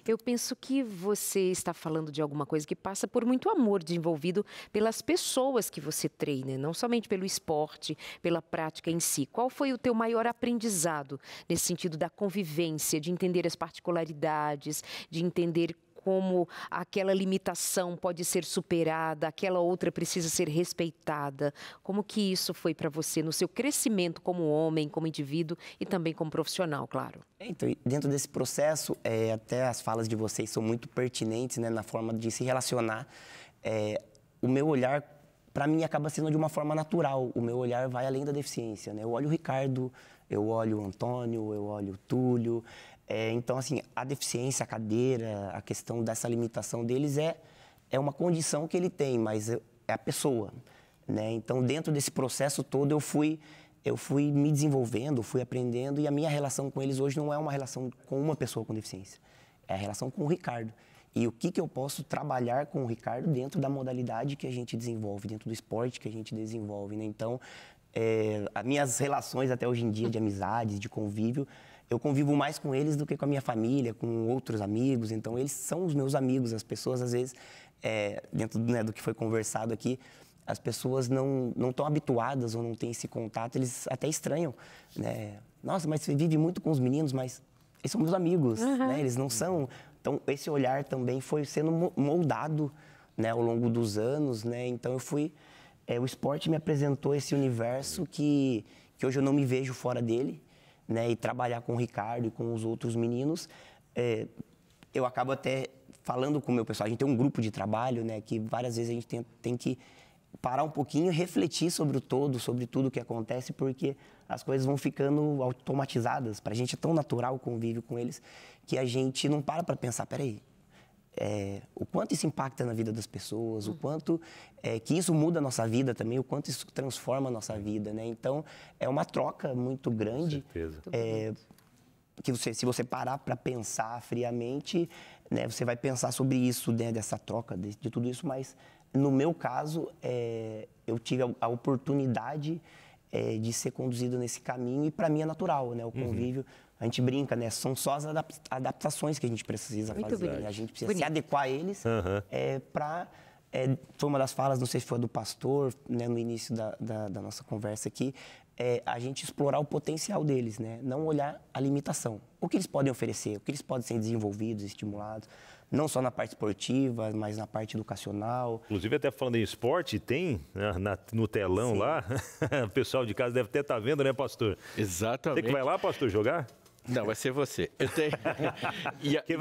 Eu penso que você está falando de alguma coisa que passa por muito amor desenvolvido pelas pessoas que você treina, não somente pelo esporte, pela prática em si. Qual foi o teu maior aprendizado nesse sentido da convivência, de entender as particularidades, de entender como aquela limitação pode ser superada, aquela outra precisa ser respeitada? Como que isso foi para você no seu crescimento como homem, como indivíduo e também como profissional, claro? Então, dentro desse processo, até as falas de vocês são muito pertinentes, né, na forma de se relacionar. O meu olhar, para mim, acaba sendo de uma forma natural. O meu olhar vai além da deficiência, né? Eu olho o Ricardo, eu olho o Antônio, eu olho o Túlio. Então, assim, a deficiência, a cadeira, a questão dessa limitação deles é uma condição que ele tem, mas é a pessoa, né? Então, dentro desse processo todo, eu fui me desenvolvendo, fui aprendendo, e a minha relação com eles hoje não é uma relação com uma pessoa com deficiência, é a relação com o Ricardo. E o que eu posso trabalhar com o Ricardo dentro da modalidade que a gente desenvolve, dentro do esporte que a gente desenvolve, né? Então, as minhas relações até hoje em dia de amizades, de convívio, eu convivo mais com eles do que com a minha família, com outros amigos. Então, eles são os meus amigos. As pessoas, às vezes, dentro, né, do que foi conversado aqui, as pessoas não estão habituadas ou não têm esse contato, eles até estranham, né? Nossa, mas você vive muito com os meninos, mas eles são meus amigos, né? Eles não são... Então, esse olhar também foi sendo moldado, né, ao longo dos anos, né? Então, o esporte me apresentou esse universo que hoje eu não me vejo fora dele, né? E trabalhar com o Ricardo e com os outros meninos, eu acabo até falando com o meu pessoal. A gente tem um grupo de trabalho, né, que várias vezes a gente tem que parar um pouquinho e refletir sobre o todo, sobre tudo que acontece, porque as coisas vão ficando automatizadas. Para a gente é tão natural o convívio com eles que a gente não para pensar, peraí, o quanto isso impacta na vida das pessoas, o quanto que isso muda a nossa vida também, o quanto isso transforma a nossa vida, né? Então, é uma troca muito grande. Com certeza. Que se você parar para pensar friamente, né, você vai pensar sobre isso, né, dessa troca, de tudo isso, mas no meu caso, eu tive a oportunidade de ser conduzido nesse caminho e para mim é natural, né, o convívio. A gente brinca, né? São só as adaptações que a gente precisa fazer. Né? A gente precisa se adequar a eles foi uma das falas, não sei se foi do pastor, né, no início da nossa conversa aqui, a gente explorar o potencial deles, né? Não olhar a limitação. O que eles podem oferecer, o que eles podem ser desenvolvidos, estimulados, não só na parte esportiva, mas na parte educacional. Inclusive, até falando em esporte, tem no telão lá, o pessoal de casa deve até estar vendo, né, pastor? Exatamente. Você que vai lá, pastor, jogar? Não, vai ser você. Eu tenho... Quem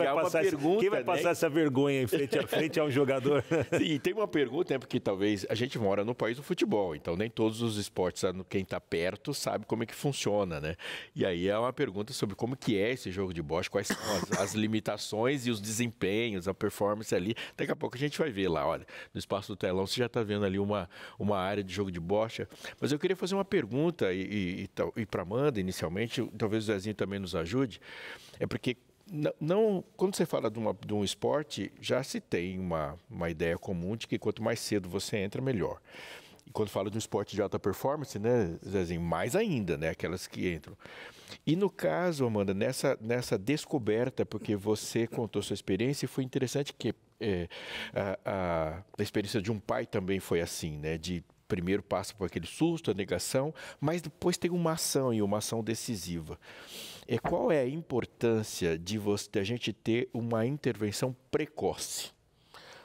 vai passar essa vergonha em frente a um jogador? Sim, tem uma pergunta, né, porque talvez a gente mora no país do futebol, então nem todos os esportes, quem está perto sabe como é que funciona, né? E aí é uma pergunta sobre como que é esse jogo de bocha, quais são as limitações e os desempenhos, a performance ali. Daqui a pouco a gente vai ver lá, olha, no espaço do telão você já está vendo ali uma área de jogo de bocha. Mas eu queria fazer uma pergunta e para Amanda, inicialmente, talvez o Zezinho também nos ajude, é porque quando você fala de um esporte, já se tem uma ideia comum de que quanto mais cedo você entra, melhor. E quando fala de um esporte de alta performance, né, Zezinho, mais ainda, né, aquelas que entram. E no caso, Amanda, nessa descoberta, porque você contou sua experiência, e foi interessante que a experiência de um pai também foi assim, né, de primeiro passa por aquele susto, a negação, mas depois tem uma ação, e uma ação decisiva. Qual é a importância de a gente ter uma intervenção precoce?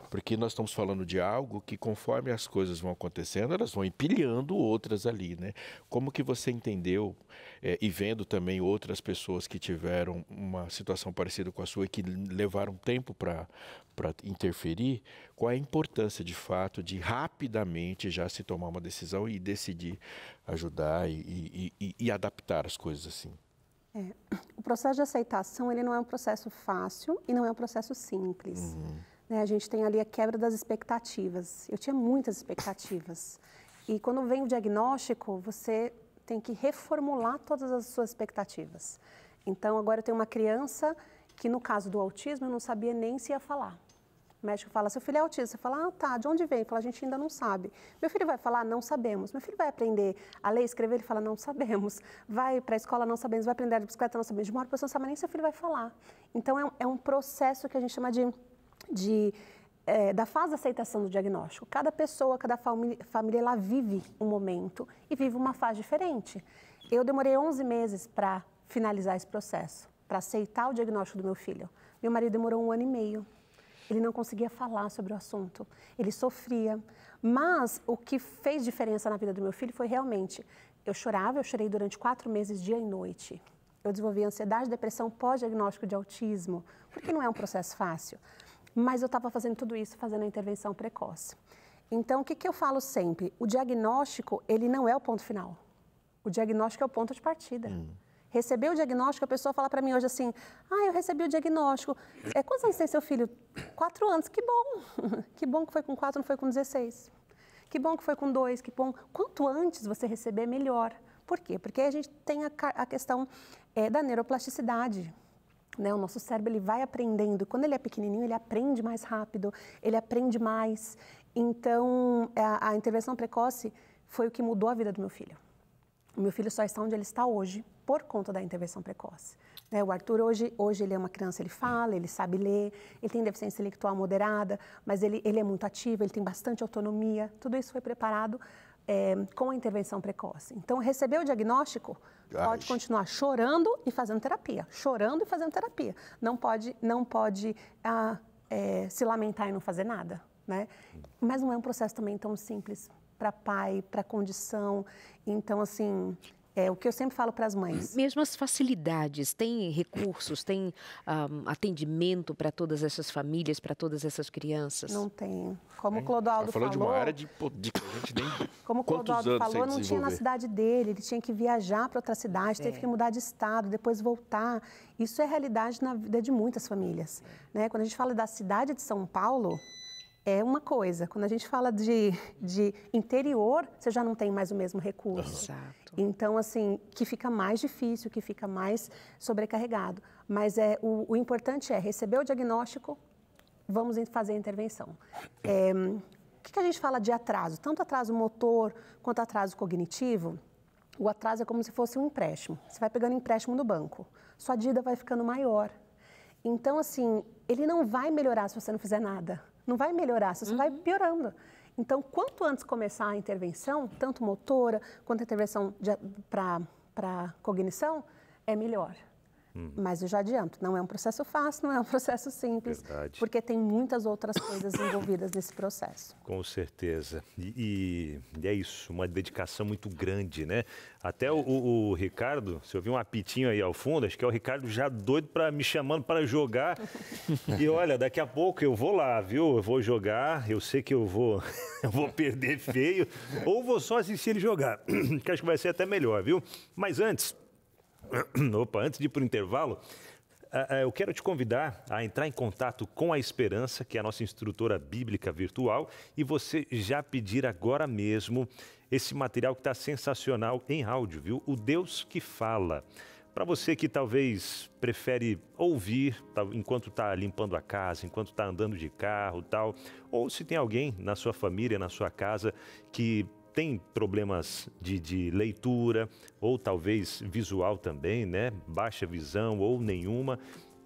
Porque nós estamos falando de algo que, conforme as coisas vão acontecendo, elas vão empilhando outras ali, né? Como que você entendeu, e vendo também outras pessoas que tiveram uma situação parecida com a sua e que levaram tempo para interferir, qual é a importância, de fato, de rapidamente já se tomar uma decisão e decidir ajudar e adaptar as coisas assim? O processo de aceitação, ele não é um processo fácil e não é um processo simples. A gente tem ali a quebra das expectativas. Eu tinha muitas expectativas. E quando vem o diagnóstico, você tem que reformular todas as suas expectativas. Então, agora eu tenho uma criança que, no caso do autismo, eu não sabia nem se ia falar. O médico fala, seu filho é autista. Você fala, tá, de onde vem? Fala, a gente ainda não sabe. Meu filho vai falar? Não sabemos. Meu filho vai aprender a ler e escrever? Ele fala, não sabemos. Vai para a escola? Não sabemos. Vai aprender a bicicleta? Não sabemos. De uma hora para outra, não sabe nem se seu filho vai falar. Então, é um processo que a gente chama da fase de aceitação do diagnóstico. Cada pessoa, cada família, ela vive um momento e vive uma fase diferente. Eu demorei 11 meses para finalizar esse processo, para aceitar o diagnóstico do meu filho. Meu marido demorou 1 ano e meio. Ele não conseguia falar sobre o assunto, ele sofria. Mas o que fez diferença na vida do meu filho foi realmente, eu chorei durante 4 meses, dia e noite. Eu desenvolvi ansiedade, depressão pós-diagnóstico de autismo, porque não é um processo fácil. Mas eu estava fazendo tudo isso, fazendo a intervenção precoce. Então, o que eu falo sempre? O diagnóstico, ele não é o ponto final. O diagnóstico é o ponto de partida. Receber o diagnóstico, a pessoa fala para mim hoje assim, eu recebi o diagnóstico. Quantos anos tem seu filho? 4 anos, que bom. Que bom que foi com 4, não foi com 16. Que bom que foi com 2, que bom. Quanto antes você receber, melhor. Por quê? Porque a gente tem a questão da neuroplasticidade. O nosso cérebro, ele vai aprendendo. Quando ele é pequenininho, ele aprende mais rápido, ele aprende mais. Então, a intervenção precoce foi o que mudou a vida do meu filho. O meu filho só está onde ele está hoje por conta da intervenção precoce. O Arthur, hoje ele é uma criança, ele fala, ele sabe ler, ele tem deficiência intelectual moderada, mas ele é muito ativo, ele tem bastante autonomia. Tudo isso foi preparado com a intervenção precoce. Então, receber o diagnóstico, pode continuar chorando e fazendo terapia. Chorando e fazendo terapia. Não pode se lamentar e não fazer nada, né? Mas não é um processo também tão simples para pai, para condição. Então, assim, o que eu sempre falo para as mães. Mesmo as facilidades, tem recursos, tem atendimento para todas essas famílias, para todas essas crianças? Não tem. Como o Clodoaldo falou... de uma área de que a gente nem... Como o Clodoaldo falou, não tinha na cidade dele, ele tinha que viajar para outra cidade, teve que mudar de estado, depois voltar. Isso é realidade na vida de muitas famílias. Né? Quando a gente fala da cidade de São Paulo... é uma coisa. Quando a gente fala de interior, você já não tem mais o mesmo recurso. Exato. Então, assim, que fica mais difícil, que fica mais sobrecarregado. Mas o importante é receber o diagnóstico, vamos fazer a intervenção. O que a gente fala de atraso? Tanto atraso motor quanto atraso cognitivo, o atraso é como se fosse um empréstimo. Você vai pegando empréstimo no banco, sua dívida vai ficando maior. Então, assim, ele não vai melhorar se você não fizer nada. Não vai melhorar, você só vai piorando. Então, quanto antes começar a intervenção, tanto motora quanto a intervenção para cognição, é melhor. Mas eu já adianto, não é um processo fácil, não é um processo simples, Verdade. porque tem muitas outras coisas envolvidas nesse processo. Com certeza. E é isso, uma dedicação muito grande, né? Até o Ricardo, você ouviu um apitinho aí ao fundo, acho que é o Ricardo já doido para me chamando para jogar. E olha, daqui a pouco eu vou lá, viu? Eu vou jogar, eu sei que eu vou perder feio, ou vou só assistir ele jogar, que acho que vai ser até melhor, viu? Mas antes de ir para o intervalo, eu quero te convidar a entrar em contato com a Esperança, que é a nossa instrutora bíblica virtual, e você já pedir agora mesmo esse material que está sensacional em áudio, viu? O Deus que Fala. Para você que talvez prefere ouvir enquanto está limpando a casa, enquanto está andando de carro e tal, ou se tem alguém na sua família, na sua casa, que tem problemas de leitura ou talvez visual também, né? Baixa visão ou nenhuma,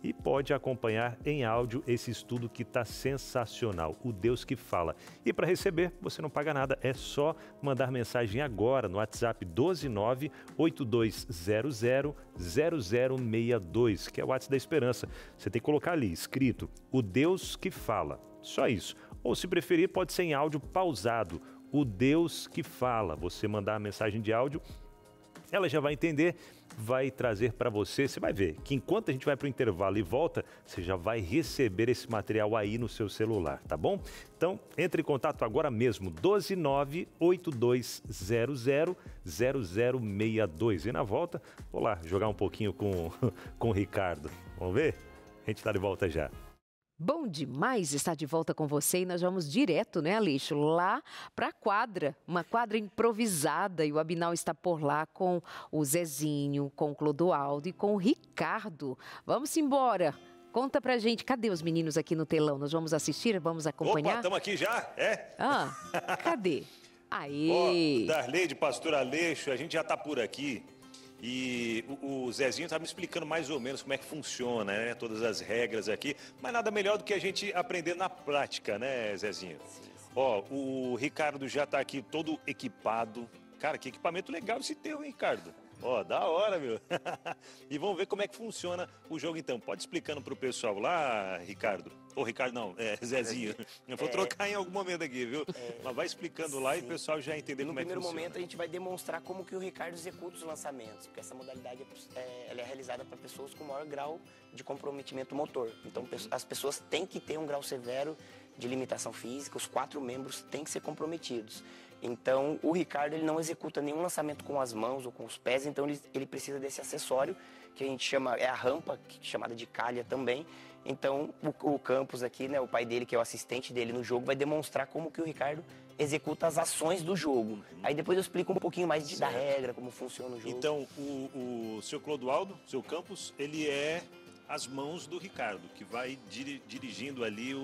e pode acompanhar em áudio esse estudo que está sensacional, O Deus que Fala. E para receber, você não paga nada, é só mandar mensagem agora no WhatsApp 12982000062, que é o WhatsApp da Esperança. Você tem que colocar ali, escrito, O Deus que Fala, só isso. Ou se preferir, pode ser em áudio pausado, O Deus que Fala. Você mandar a mensagem de áudio, ela já vai entender, vai trazer para você. Você vai ver que enquanto a gente vai para o intervalo e volta, você já vai receber esse material aí no seu celular, tá bom? Então, entre em contato agora mesmo, 12982000062. E na volta, vou lá jogar um pouquinho com o Ricardo. Vamos ver? A gente está de volta já. Bom demais estar de volta com você e nós vamos direto, né, Aleixo, lá para a quadra, uma quadra improvisada, e o Abinal está por lá com o Zezinho, com o Clodoaldo e com o Ricardo. Vamos embora. Conta pra gente, cadê os meninos aqui no telão? Nós vamos assistir, vamos acompanhar? Opa, estamos aqui já? É? Cadê? Aê! Darley de Pastor Aleixo, a gente já está por aqui. E o Zezinho estava me explicando mais ou menos como é que funciona, né? Todas as regras aqui. Mas nada melhor do que a gente aprender na prática, né, Zezinho? Sim. Ó, o Ricardo já está aqui todo equipado. Cara, que equipamento legal esse teu, hein, Ricardo? Ó, da hora, meu. E vamos ver como é que funciona o jogo, então. Pode explicando para o pessoal lá, Ricardo. Ou Ricardo não, Zezinho. Eu vou trocar em algum momento aqui, viu? Mas vai explicando lá, sim, e o pessoal já entender como é que funciona. No primeiro momento a gente vai demonstrar como que o Ricardo executa os lançamentos, porque essa modalidade ela é realizada para pessoas com maior grau de comprometimento motor. Então as pessoas têm que ter um grau severo de limitação física, os 4 membros têm que ser comprometidos. Então, o Ricardo ele não executa nenhum lançamento com as mãos ou com os pés, então ele precisa desse acessório, que a gente chama, é a rampa, chamada de calha também. Então, o Campos aqui, né, o pai dele, que é o assistente dele no jogo, vai demonstrar como que o Ricardo executa as ações do jogo. Aí depois eu explico um pouquinho mais da regra, como funciona o jogo. Então, o seu Clodoaldo, seu Campos, ele é as mãos do Ricardo, que vai dirigindo ali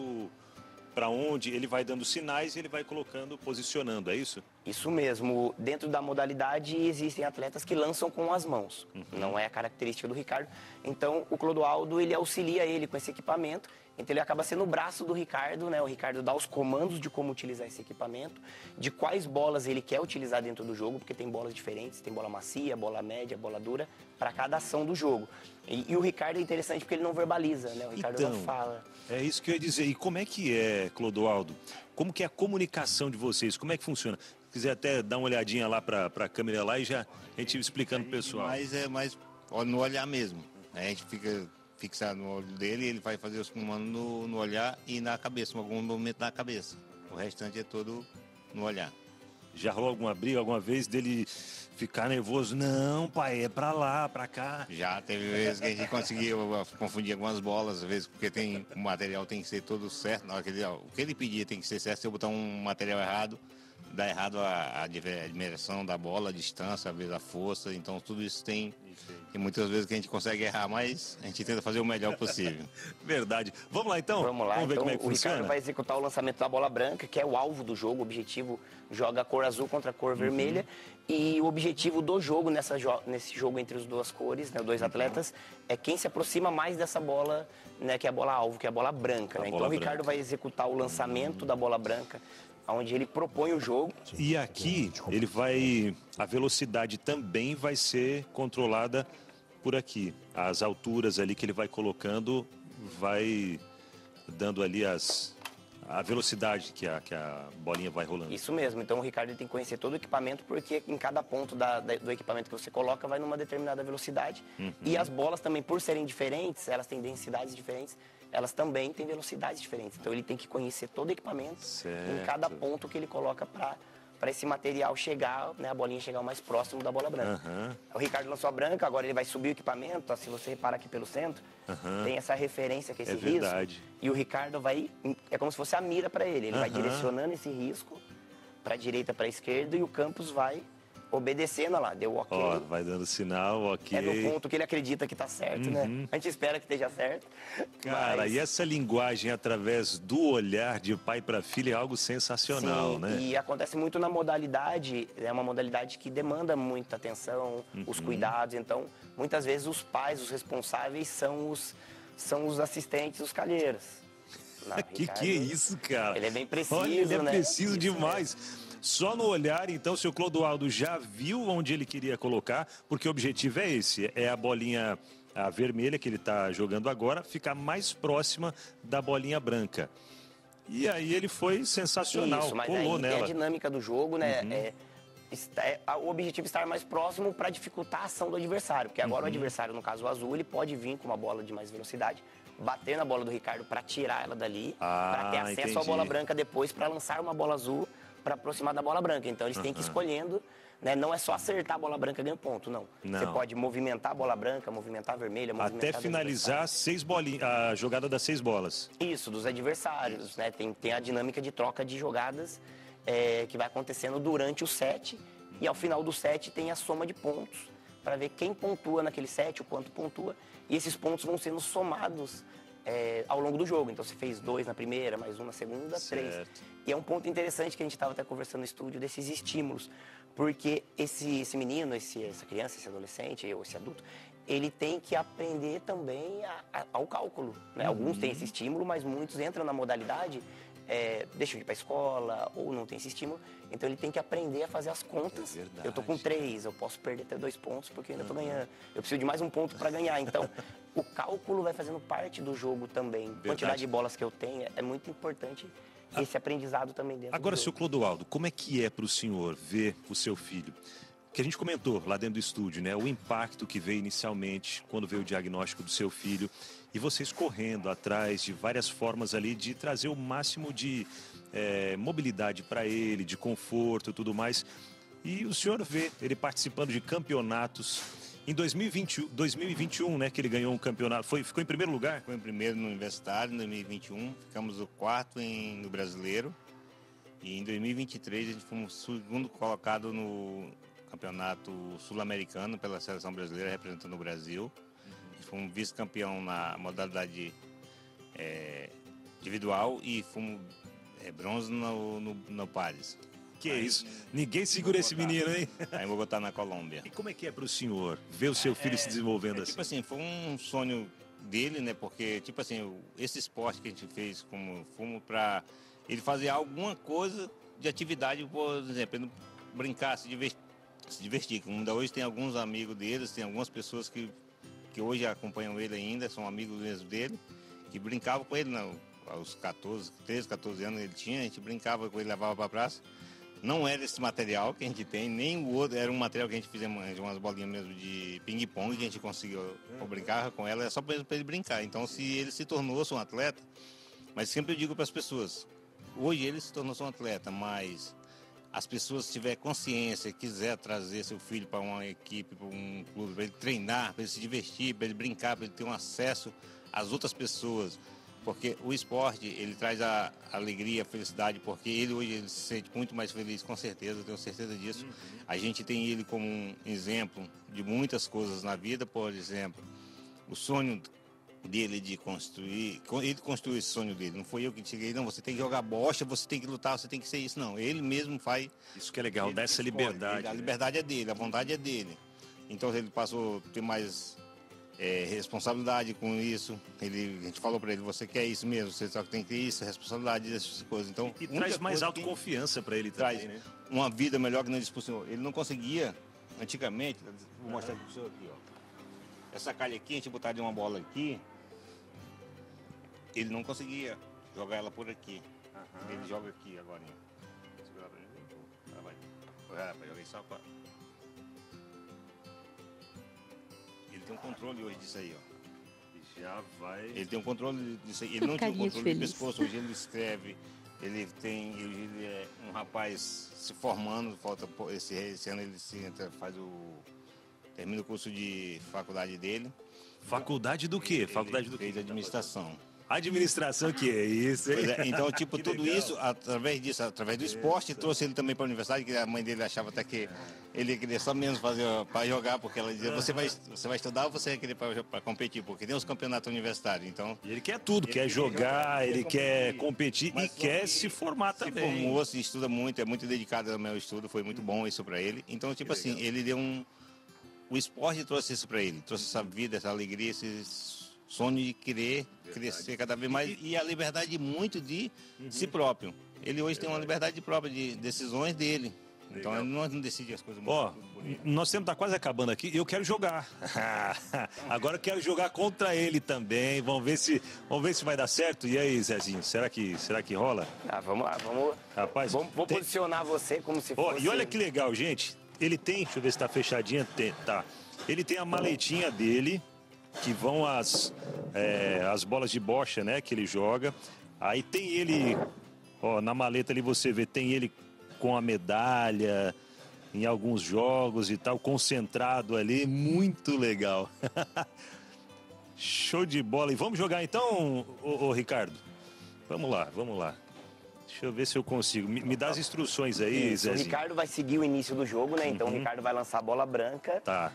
para onde ele vai dando sinais e ele vai colocando, posicionando, é isso? Isso mesmo. Dentro da modalidade existem atletas que lançam com as mãos. Não é a característica do Ricardo. Então o Clodoaldo ele auxilia ele com esse equipamento. Então ele acaba sendo o braço do Ricardo, né? O Ricardo dá os comandos de como utilizar esse equipamento, de quais bolas ele quer utilizar dentro do jogo, porque tem bolas diferentes, tem bola macia, bola média, bola dura, para cada ação do jogo. E o Ricardo é interessante porque ele não verbaliza, né? O Ricardo não fala. É isso que eu ia dizer. E como é que é, Clodoaldo? Como que é a comunicação de vocês? Como é que funciona? Se quiser até dar uma olhadinha lá para a câmera lá e já a gente explicando pro pessoal. Mas é mais no olhar mesmo. A gente fica fixado no olho dele, ele vai fazer os comandos no olhar e na cabeça, algum movimento na cabeça. O restante é todo no olhar. Já rolou alguma briga alguma vez dele ficar nervoso? Não, pai, é pra lá, pra cá. Já teve vezes que a gente conseguiu confundir algumas bolas, às vezes porque o material tem que ser todo certo. Na hora que o que ele pedia tem que ser certo. Se eu botar um material errado, dá errado a dimensão da bola, a distância, às vezes a força. Então tudo isso tem muitas vezes que a gente consegue errar, mas a gente tenta fazer o melhor possível. Verdade. Vamos lá então? Vamos lá. Vamos ver então, como é que o funciona? Ricardo vai executar o lançamento da bola branca, que é o alvo do jogo. O objetivo joga a cor azul contra a cor vermelha. E o objetivo do jogo, nesse jogo entre as duas cores, né, os dois atletas, é quem se aproxima mais dessa bola, né, que é a bola alvo, que é a bola branca. Né? Então o Ricardo vai executar o lançamento da bola branca onde ele propõe o jogo. E aqui ele vai, a velocidade também vai ser controlada por aqui. As alturas ali que ele vai colocando, vai dando ali a velocidade que a bolinha vai rolando. Isso mesmo, então o Ricardo ele tem que conhecer todo o equipamento, porque em cada ponto do equipamento que você coloca vai numa determinada velocidade. E as bolas também, por serem diferentes, elas têm densidades diferentes, elas também têm velocidades diferentes. Então ele tem que conhecer todo o equipamento em cada ponto que ele coloca para esse material chegar, né, a bolinha chegar o mais próximo da bola branca. O Ricardo lançou a branca, agora ele vai subir o equipamento, se você reparar aqui pelo centro, tem essa referência que é esse risco. Verdade. E o Ricardo vai, é como se fosse a mira para ele, vai direcionando esse risco para a direita, para a esquerda, e o Campos vai obedecendo, lá, deu ok. Ó, vai dando sinal, ok. É no ponto que ele acredita que tá certo, né? A gente espera que esteja certo. Cara, e essa linguagem através do olhar de pai para filho é algo sensacional, sim, né? E acontece muito na modalidade, é uma modalidade que demanda muita atenção, os cuidados. Então, muitas vezes os pais, os responsáveis, são os assistentes, os calheiros. Que é isso, cara? Ele é bem preciso, Olha, ele é né? preciso demais. Só no olhar, então, o seu Clodoaldo já viu onde ele queria colocar, porque o objetivo é esse, é a bolinha a vermelha que ele está jogando agora, ficar mais próxima da bolinha branca. E aí ele foi sensacional, isso, mas colou aí nela. tem a dinâmica do jogo, né? O objetivo é estar mais próximo para dificultar a ação do adversário, porque agora o adversário, no caso o azul, ele pode vir com uma bola de mais velocidade, bater na bola do Ricardo para tirar ela dali, para ter acesso à bola branca depois, para lançar uma bola azul para aproximar da bola branca. Então eles têm que ir escolhendo, né? Não é só acertar a bola branca e ganhar ponto, não. Você pode movimentar a bola branca, movimentar a vermelha, movimentar até finalizar 6 bolinhas, a jogada das 6 bolas. Isso, dos adversários, né? Tem a dinâmica de troca de jogadas que vai acontecendo durante o set, e ao final do set tem a soma de pontos para ver quem pontua naquele set, o quanto pontua, e esses pontos vão sendo somados ao longo do jogo. Então, você fez 2 na primeira, mais 1 na segunda, 3. E é um ponto interessante que a gente estava até conversando no estúdio, desses estímulos. Porque esse menino, essa criança, esse adolescente ou esse adulto, ele tem que aprender também ao cálculo, né? Alguns têm esse estímulo, mas muitos entram na modalidade, deixam de ir para a escola ou não tem esse estímulo. Então, ele tem que aprender a fazer as contas. Eu tô com 3, eu posso perder até 2 pontos porque eu ainda tô ganhando. Eu preciso de mais 1 ponto para ganhar. Então, o cálculo vai fazendo parte do jogo também. A quantidade de bolas que eu tenho é muito importante. Esse aprendizado também dentro Agora, do jogo. seu Clodoaldo, como é que é para o senhor ver o seu filho? Que a gente comentou lá dentro do estúdio, né? O impacto que veio inicialmente quando veio o diagnóstico do seu filho e vocês correndo atrás de várias formas ali de trazer o máximo de mobilidade para ele, de conforto e tudo mais. E o senhor vê ele participando de campeonatos. Em 2021, né, que ele ganhou um campeonato, ficou em primeiro lugar? Ficou em primeiro no Universitário, em 2021, ficamos o 4º no Brasileiro. E em 2023 a gente fomos o 2º colocado no Campeonato Sul-Americano pela Seleção Brasileira, representando o Brasil. E fomos vice-campeão na modalidade individual e fomos bronze no Paris. Que é isso? Ninguém segura esse menino, hein? Aí em Bogotá, na Colômbia. E como é que é para o senhor ver o seu filho se desenvolvendo assim? Tipo assim, foi um sonho dele, né? Porque, tipo assim, esse esporte que a gente fez como fumo para ele fazer alguma coisa de atividade, por exemplo, ele brincar, se divertir. Como ainda hoje tem alguns amigos deles, tem algumas pessoas que hoje acompanham ele ainda, são amigos mesmo dele, que brincavam com ele, não, aos 13, 14 anos ele tinha, a gente brincava com ele, levava para a praça. Não era esse material que a gente tem, nem o outro, era um material que a gente fizemos umas bolinhas mesmo de ping-pong, que a gente conseguiu brincar com ela, é só para ele brincar. Então, se ele se tornou-se um atleta, mas sempre eu digo para as pessoas, hoje ele se tornou-se um atleta, mas as pessoas, se tiver consciência, quiser trazer seu filho para uma equipe, para um clube, para ele treinar, para ele se divertir, para ele brincar, para ele ter um acesso às outras pessoas. Porque o esporte, ele traz a alegria, a felicidade, porque ele hoje ele se sente muito mais feliz, com certeza, eu tenho certeza disso. A gente tem ele como um exemplo de muitas coisas na vida, por exemplo, o sonho dele de construir, ele construiu esse sonho dele, não foi eu que cheguei, não, você tem que jogar bocha, você tem que lutar, você tem que ser isso, não, ele mesmo faz. Isso que é legal, dá essa liberdade. A liberdade é dele, a vontade é dele. Então ele passou a ter mais responsabilidade com isso. A gente falou para ele, você quer isso mesmo, você só tem que ter isso, responsabilidade dessas coisas. Então, E traz mais autoconfiança para ele traz também, né? uma vida melhor que não disse pro senhor. Ele não conseguia, antigamente, vou mostrar pro senhor aqui, ó. Essa calha aqui, a gente botar de uma bola aqui, ele não conseguia jogar ela por aqui. Ele joga aqui agora. Segura pra ele. Vai jogar isso agora. Ele tem um controle hoje disso aí, ó. Já vai. Ele tem um controle disso aí. Ele não tinha um controle do pescoço, hoje ele escreve. Ele é um rapaz se formando, falta esse ano ele termina o curso de faculdade dele. Faculdade do quê? Faculdade do quê? Fez administração. Administração, que é isso, hein? Então, tipo, tudo legal. isso, através do esporte, trouxe ele também para a universidade, que a mãe dele achava até que ele queria só menos fazer para jogar, porque ela dizia, você vai estudar ou você vai querer para competir? Porque tem os campeonatos universitários, então... E ele quer tudo, quer jogar, ele quer competir e quer se formar também. Se formou, se estuda muito, é muito dedicado ao meu estudo, foi muito bom isso para ele. Então, tipo assim, ele deu o esporte trouxe isso para ele, trouxe essa vida, essa alegria, esse sonho de querer crescer cada vez mais e a liberdade muito de si próprio. Ele hoje tem uma liberdade própria de decisões dele. Então ele não decide as coisas muito. Ó, nosso tempo tá quase acabando aqui. Eu quero jogar. Agora eu quero jogar contra ele também. Vamos ver se vai dar certo. E aí, Zezinho, será que rola? Vamos lá, vamos. Rapaz, vou posicionar você como se fosse. E olha que legal, gente. Ele tem, deixa eu ver se tá fechadinha. Tá. Ele tem a maletinha dele, que vão as bolas de bocha, né, que ele joga. Aí tem ele, ó, na maleta ali você vê, tem ele com a medalha em alguns jogos e tal, concentrado ali, muito legal. Show de bola. E vamos jogar então, ô Ricardo? Vamos lá. Deixa eu ver se eu consigo. Me dá as instruções aí, Zezinho. O Ricardo vai seguir o início do jogo, né? Então o Ricardo vai lançar a bola branca. Tá.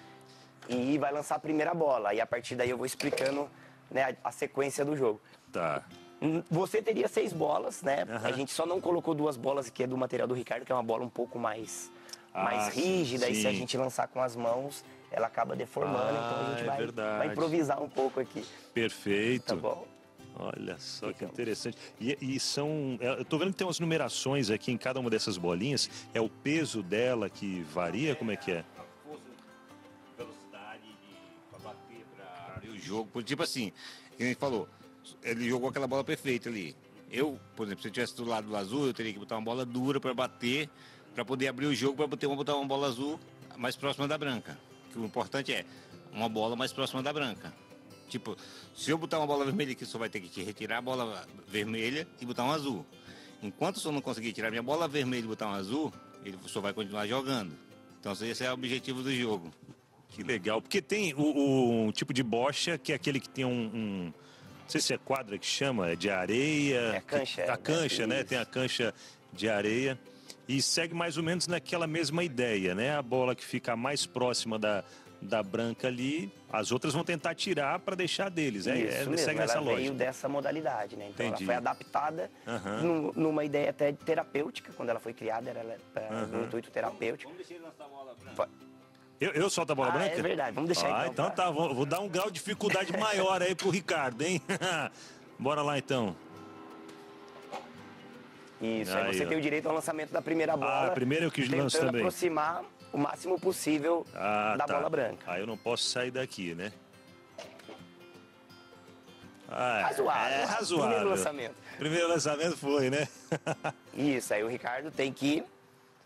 E vai lançar a primeira bola. E a partir daí eu vou explicando, né, a sequência do jogo. Tá. Você teria 6 bolas, né? A gente só não colocou 2 bolas que é do material do Ricardo, que é uma bola um pouco mais rígida. Sim. E se a gente lançar com as mãos, ela acaba deformando. Então a gente vai improvisar um pouco aqui. Perfeito. Tá bom? Olha só que interessante. E são... Eu tô vendo que tem umas numerações aqui em cada uma dessas bolinhas. É o peso dela que varia? Como é que é? A força, velocidade para bater, para abrir o jogo. Tipo assim, que a gente falou, ele jogou aquela bola perfeita ali. Eu, por exemplo, se eu estivesse do lado do azul, eu teria que botar uma bola dura para bater, para poder abrir o jogo, para botar uma bola azul mais próxima da branca. Que o importante é uma bola mais próxima da branca. Tipo, se eu botar uma bola vermelha aqui, só vai ter que retirar a bola vermelha e botar um azul. Enquanto o senhor não conseguir tirar minha bola vermelha e botar um azul, ele só vai continuar jogando. Então esse é o objetivo do jogo. Que legal, porque tem o tipo de bocha, que é aquele que tem não sei se é quadra que chama, é de areia. É a cancha. A cancha, né? Tem a cancha de areia. E segue mais ou menos naquela mesma ideia, né? A bola que fica mais próxima da branca ali, as outras vão tentar tirar para deixar deles. Isso mesmo, segue essa ela lógica. veio dessa modalidade, né? Então Entendi. ela foi adaptada numa ideia até terapêutica, quando ela foi criada, era no intuito terapêutico. Vamos deixar ele lançar a bola branca. Eu solto a bola branca? É verdade, vamos deixar então tá, vou dar um grau de dificuldade maior aí pro Ricardo, hein? Bora lá então. Isso, aí você tem o direito ao lançamento da primeira bola. Primeiro eu quis lançar também. Aproximar o máximo possível da bola branca. Eu não posso sair daqui, né? Razoável. É razoável. Primeiro lançamento. Primeiro lançamento foi, né? Isso, aí o Ricardo tem que,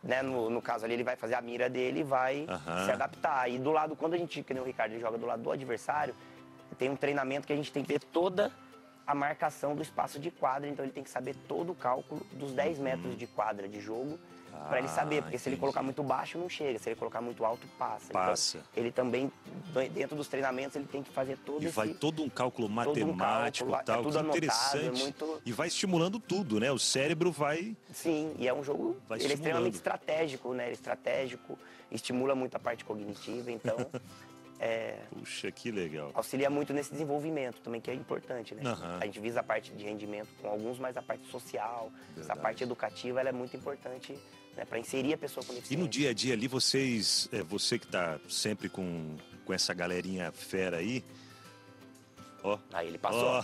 né, no caso ali, ele vai fazer a mira dele e vai se adaptar. E do lado, quando a gente, que nem o Ricardo, ele joga do lado do adversário, tem um treinamento que a gente tem que ver toda a marcação do espaço de quadra, então ele tem que saber todo o cálculo dos 10 metros de quadra de jogo, para ele saber, porque se ele colocar muito baixo, não chega, se ele colocar muito alto, passa. Então, ele também, dentro dos treinamentos, ele tem que fazer todo vai todo um cálculo matemático, tal, tudo que interessante. E vai estimulando tudo, né? O cérebro vai... Sim, e é um jogo, ele é extremamente estratégico, né? Ele é estratégico, estimula muito a parte cognitiva, então... Puxa, que legal. Auxilia muito nesse desenvolvimento também, que é importante, né? A gente visa a parte de rendimento com alguns, mas a parte social, essa parte educativa, ela é muito importante, né, para inserir a pessoa com deficiência. E no dia a dia ali, você que está sempre com essa galerinha fera aí, Ó. Aí ele passou. Ó.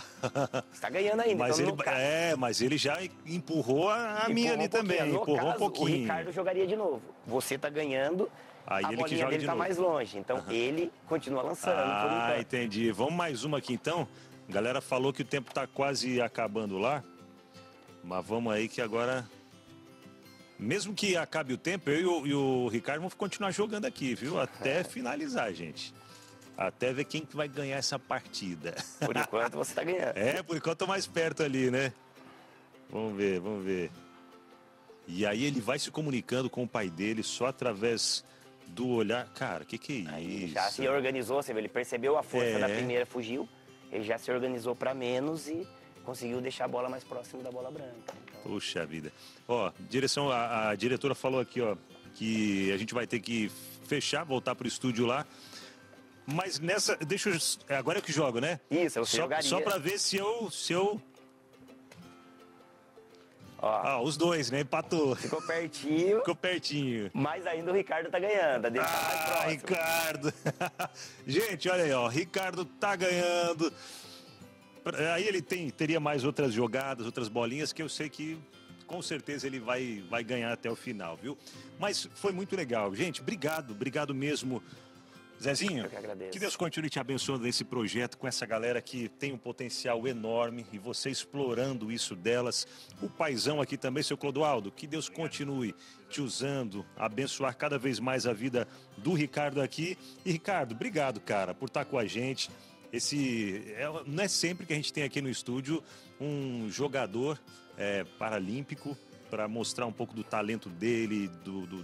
Você tá ganhando ainda. Mas, então, mas ele já empurrou a minha ali também. No Empurrou caso, um pouquinho. O Ricardo jogaria de novo. Você tá ganhando, Aí a ele que bolinha joga dele de tá novo. mais longe. Então ele continua lançando. por enquanto. Entendi. Vamos mais uma aqui então. A galera falou que o tempo tá quase acabando lá. Mas vamos aí que agora... Mesmo que acabe o tempo, eu e o Ricardo vamos continuar jogando aqui, viu? Até finalizar, gente. Até ver quem que vai ganhar essa partida. Por enquanto você tá ganhando. Por enquanto eu tô mais perto ali, né? Vamos ver, vamos ver. E aí ele vai se comunicando com o pai dele só através do olhar. Cara, que é isso? Aí ele já se organizou, você vê, ele percebeu a força da primeira, fugiu. Ele já se organizou para menos e conseguiu deixar a bola mais próxima da bola branca. Então... Puxa vida. Ó, a diretora falou aqui, ó, que a gente vai ter que fechar, voltar pro estúdio lá. Mas nessa, agora é que jogo, né? Isso, você jogaria. Só pra ver se eu... Ó, os dois, né? Empatou. Ficou pertinho. Ficou pertinho. Mas ainda o Ricardo tá ganhando. A dele tá mais próximo. Ricardo. Gente, olha aí, ó. Ricardo tá ganhando. Aí ele teria mais outras jogadas, outras bolinhas que eu sei que com certeza ele vai ganhar até o final, viu? Mas foi muito legal. Gente, obrigado mesmo. Zezinho, eu que agradeço. Que Deus continue te abençoando nesse projeto com essa galera que tem um potencial enorme e você explorando isso delas. O paizão aqui também, seu Clodoaldo, que Deus continue te usando, abençoar cada vez mais a vida do Ricardo aqui. E Ricardo, obrigado, cara, por estar com a gente. Não é sempre que a gente tem aqui no estúdio um jogador paralímpico para mostrar um pouco do talento dele,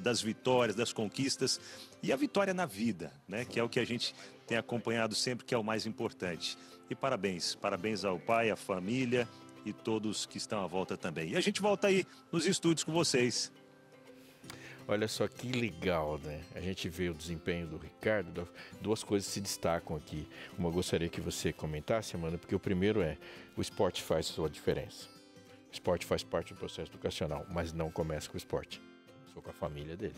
das vitórias, das conquistas e a vitória na vida, né? Que é o que a gente tem acompanhado sempre, que é o mais importante. E parabéns ao pai, à família e todos que estão à volta também. E a gente volta aí nos estúdios com vocês. Olha só que legal, né? A gente vê o desempenho do Ricardo, duas coisas se destacam aqui. Uma eu gostaria que você comentasse, Amanda, porque o primeiro o esporte faz sua diferença. O esporte faz parte do processo educacional, mas não começa com o esporte. Começou com a família dele.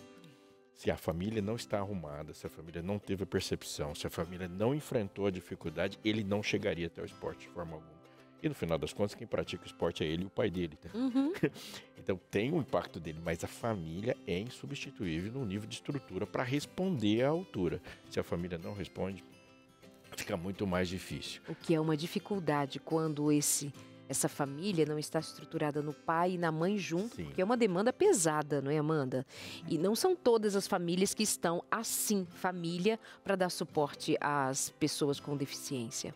Se a família não está arrumada, se a família não teve a percepção, se a família não enfrentou a dificuldade, ele não chegaria até o esporte de forma alguma. E no final das contas, quem pratica o esporte é ele e o pai dele. Tá? Uhum. Então tem o impacto dele, mas a família é insubstituível no nível de estrutura para responder à altura. Se a família não responde, fica muito mais difícil. O que é uma dificuldade quando essa família não está estruturada no pai e na mãe junto, Sim. porque é uma demanda pesada, não é, Amanda? E não são todas as famílias que estão assim, família, para dar suporte às pessoas com deficiência.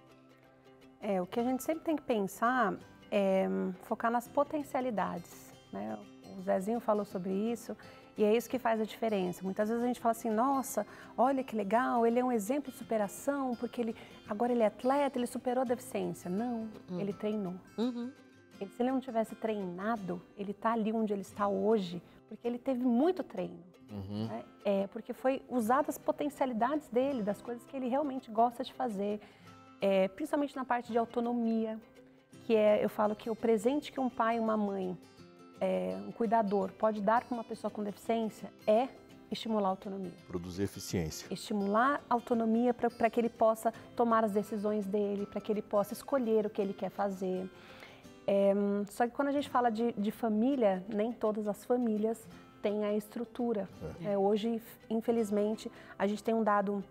O que a gente sempre tem que pensar é focar nas potencialidades, né? O Zezinho falou sobre isso e é isso que faz a diferença. Muitas vezes a gente fala assim, nossa, olha que legal, ele é um exemplo de superação, porque agora ele é atleta, ele superou a deficiência. Não, ele treinou. Uhum. Se ele não tivesse treinado, ele está ali onde ele está hoje, porque ele teve muito treino. Uhum. Né? Porque foi usadas as potencialidades dele, das coisas que ele realmente gosta de fazer. Principalmente na parte de autonomia, que eu falo que o presente que um pai e uma mãe, um cuidador, pode dar para uma pessoa com deficiência é estimular a autonomia. Produzir eficiência. Estimular a autonomia para que ele possa tomar as decisões dele, para que ele possa escolher o que ele quer fazer. Só que quando a gente fala de família, nem todas as famílias têm a estrutura. Hoje, infelizmente, a gente tem um dado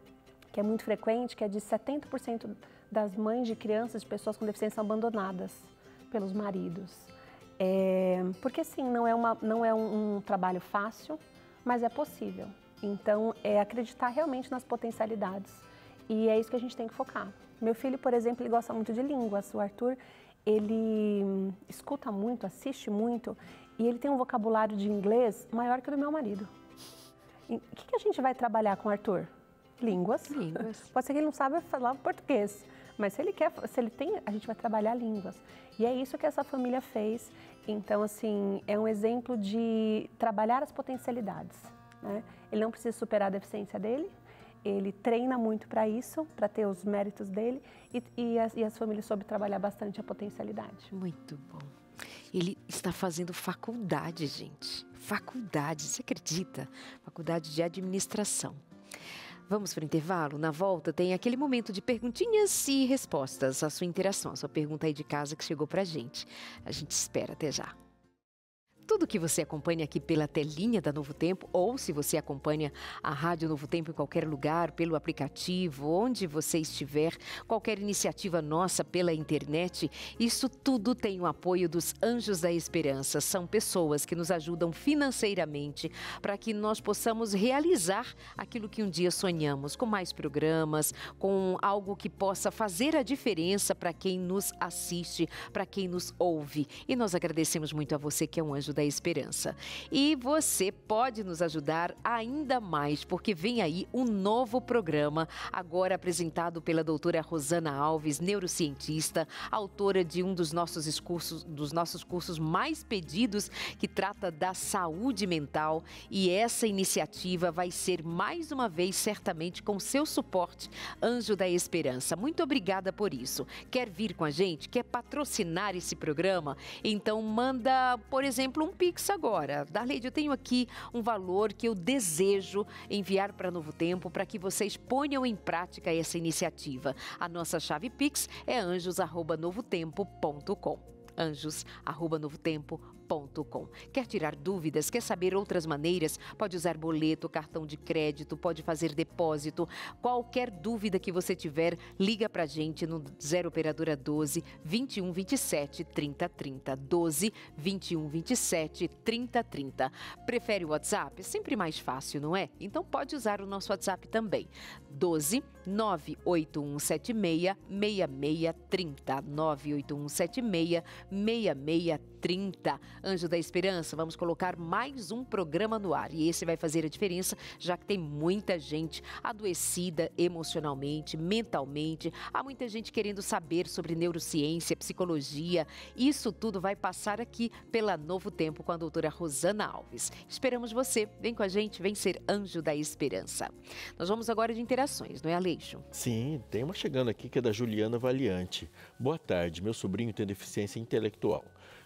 que é muito frequente, que é de 70% das mães de crianças, de pessoas com deficiência, são abandonadas pelos maridos. Porque sim, não é um trabalho fácil, mas é possível. Então, acreditar realmente nas potencialidades. E é isso que a gente tem que focar. Meu filho, por exemplo, ele gosta muito de línguas. O Arthur, ele escuta muito, assiste muito, e ele tem um vocabulário de inglês maior que o do meu marido. E o que a gente vai trabalhar com o Arthur? Línguas. Pode ser que ele não saiba falar português, mas se ele tem, a gente vai trabalhar línguas. E é isso que essa família fez. Então, assim, é um exemplo de trabalhar as potencialidades, né? Ele não precisa superar a deficiência dele, ele treina muito para isso, para ter os méritos dele, e as famílias soube trabalhar bastante a potencialidade. Muito bom. Ele está fazendo faculdade, gente. Faculdade, você acredita? Faculdade de administração. Vamos para o intervalo? Na volta tem aquele momento de perguntinhas e respostas, a sua interação, a sua pergunta aí de casa que chegou pra gente. A gente espera, até já. Tudo que você acompanha aqui pela telinha da Novo Tempo, ou se você acompanha a Rádio Novo Tempo em qualquer lugar, pelo aplicativo, onde você estiver, qualquer iniciativa nossa pela internet, isso tudo tem o apoio dos Anjos da Esperança. São pessoas que nos ajudam financeiramente para que nós possamos realizar aquilo que um dia sonhamos, com mais programas, com algo que possa fazer a diferença para quem nos assiste, para quem nos ouve. E nós agradecemos muito a você que é um anjo da Esperança. E você pode nos ajudar ainda mais, porque vem aí um novo programa, agora apresentado pela doutora Rosana Alves, neurocientista, autora de um dos nossos cursos mais pedidos, que trata da saúde mental. E essa iniciativa vai ser, mais uma vez, certamente, com seu suporte, Anjo da Esperança. Muito obrigada por isso. Quer vir com a gente? Quer patrocinar esse programa? Então manda, por exemplo, um Pix agora. Darleide, eu tenho aqui um valor que eu desejo enviar para Novo Tempo para que vocês ponham em prática essa iniciativa. A nossa chave Pix é anjos@novotempo.com. anjos@novotempo.com. Quer tirar dúvidas? Quer saber outras maneiras? Pode usar boleto, cartão de crédito, pode fazer depósito. Qualquer dúvida que você tiver, liga pra gente no 0 operadora 12 21 27 30 30. 12 21 27 30 30. Prefere o WhatsApp? É sempre mais fácil, não é? Então pode usar o nosso WhatsApp também. 12 98176 6630. 98176 6630. Anjo da Esperança, vamos colocar mais um programa no ar. E esse vai fazer a diferença, já que tem muita gente adoecida emocionalmente, mentalmente. Há muita gente querendo saber sobre neurociência, psicologia. Isso tudo vai passar aqui pela Novo Tempo com a doutora Rosana Alves. Esperamos você. Vem com a gente, vem ser Anjo da Esperança. Nós vamos agora de interações, não é, Aleixo? Sim, tem uma chegando aqui que é da Juliana Valiante. Boa tarde, meu sobrinho tem deficiência intelectual.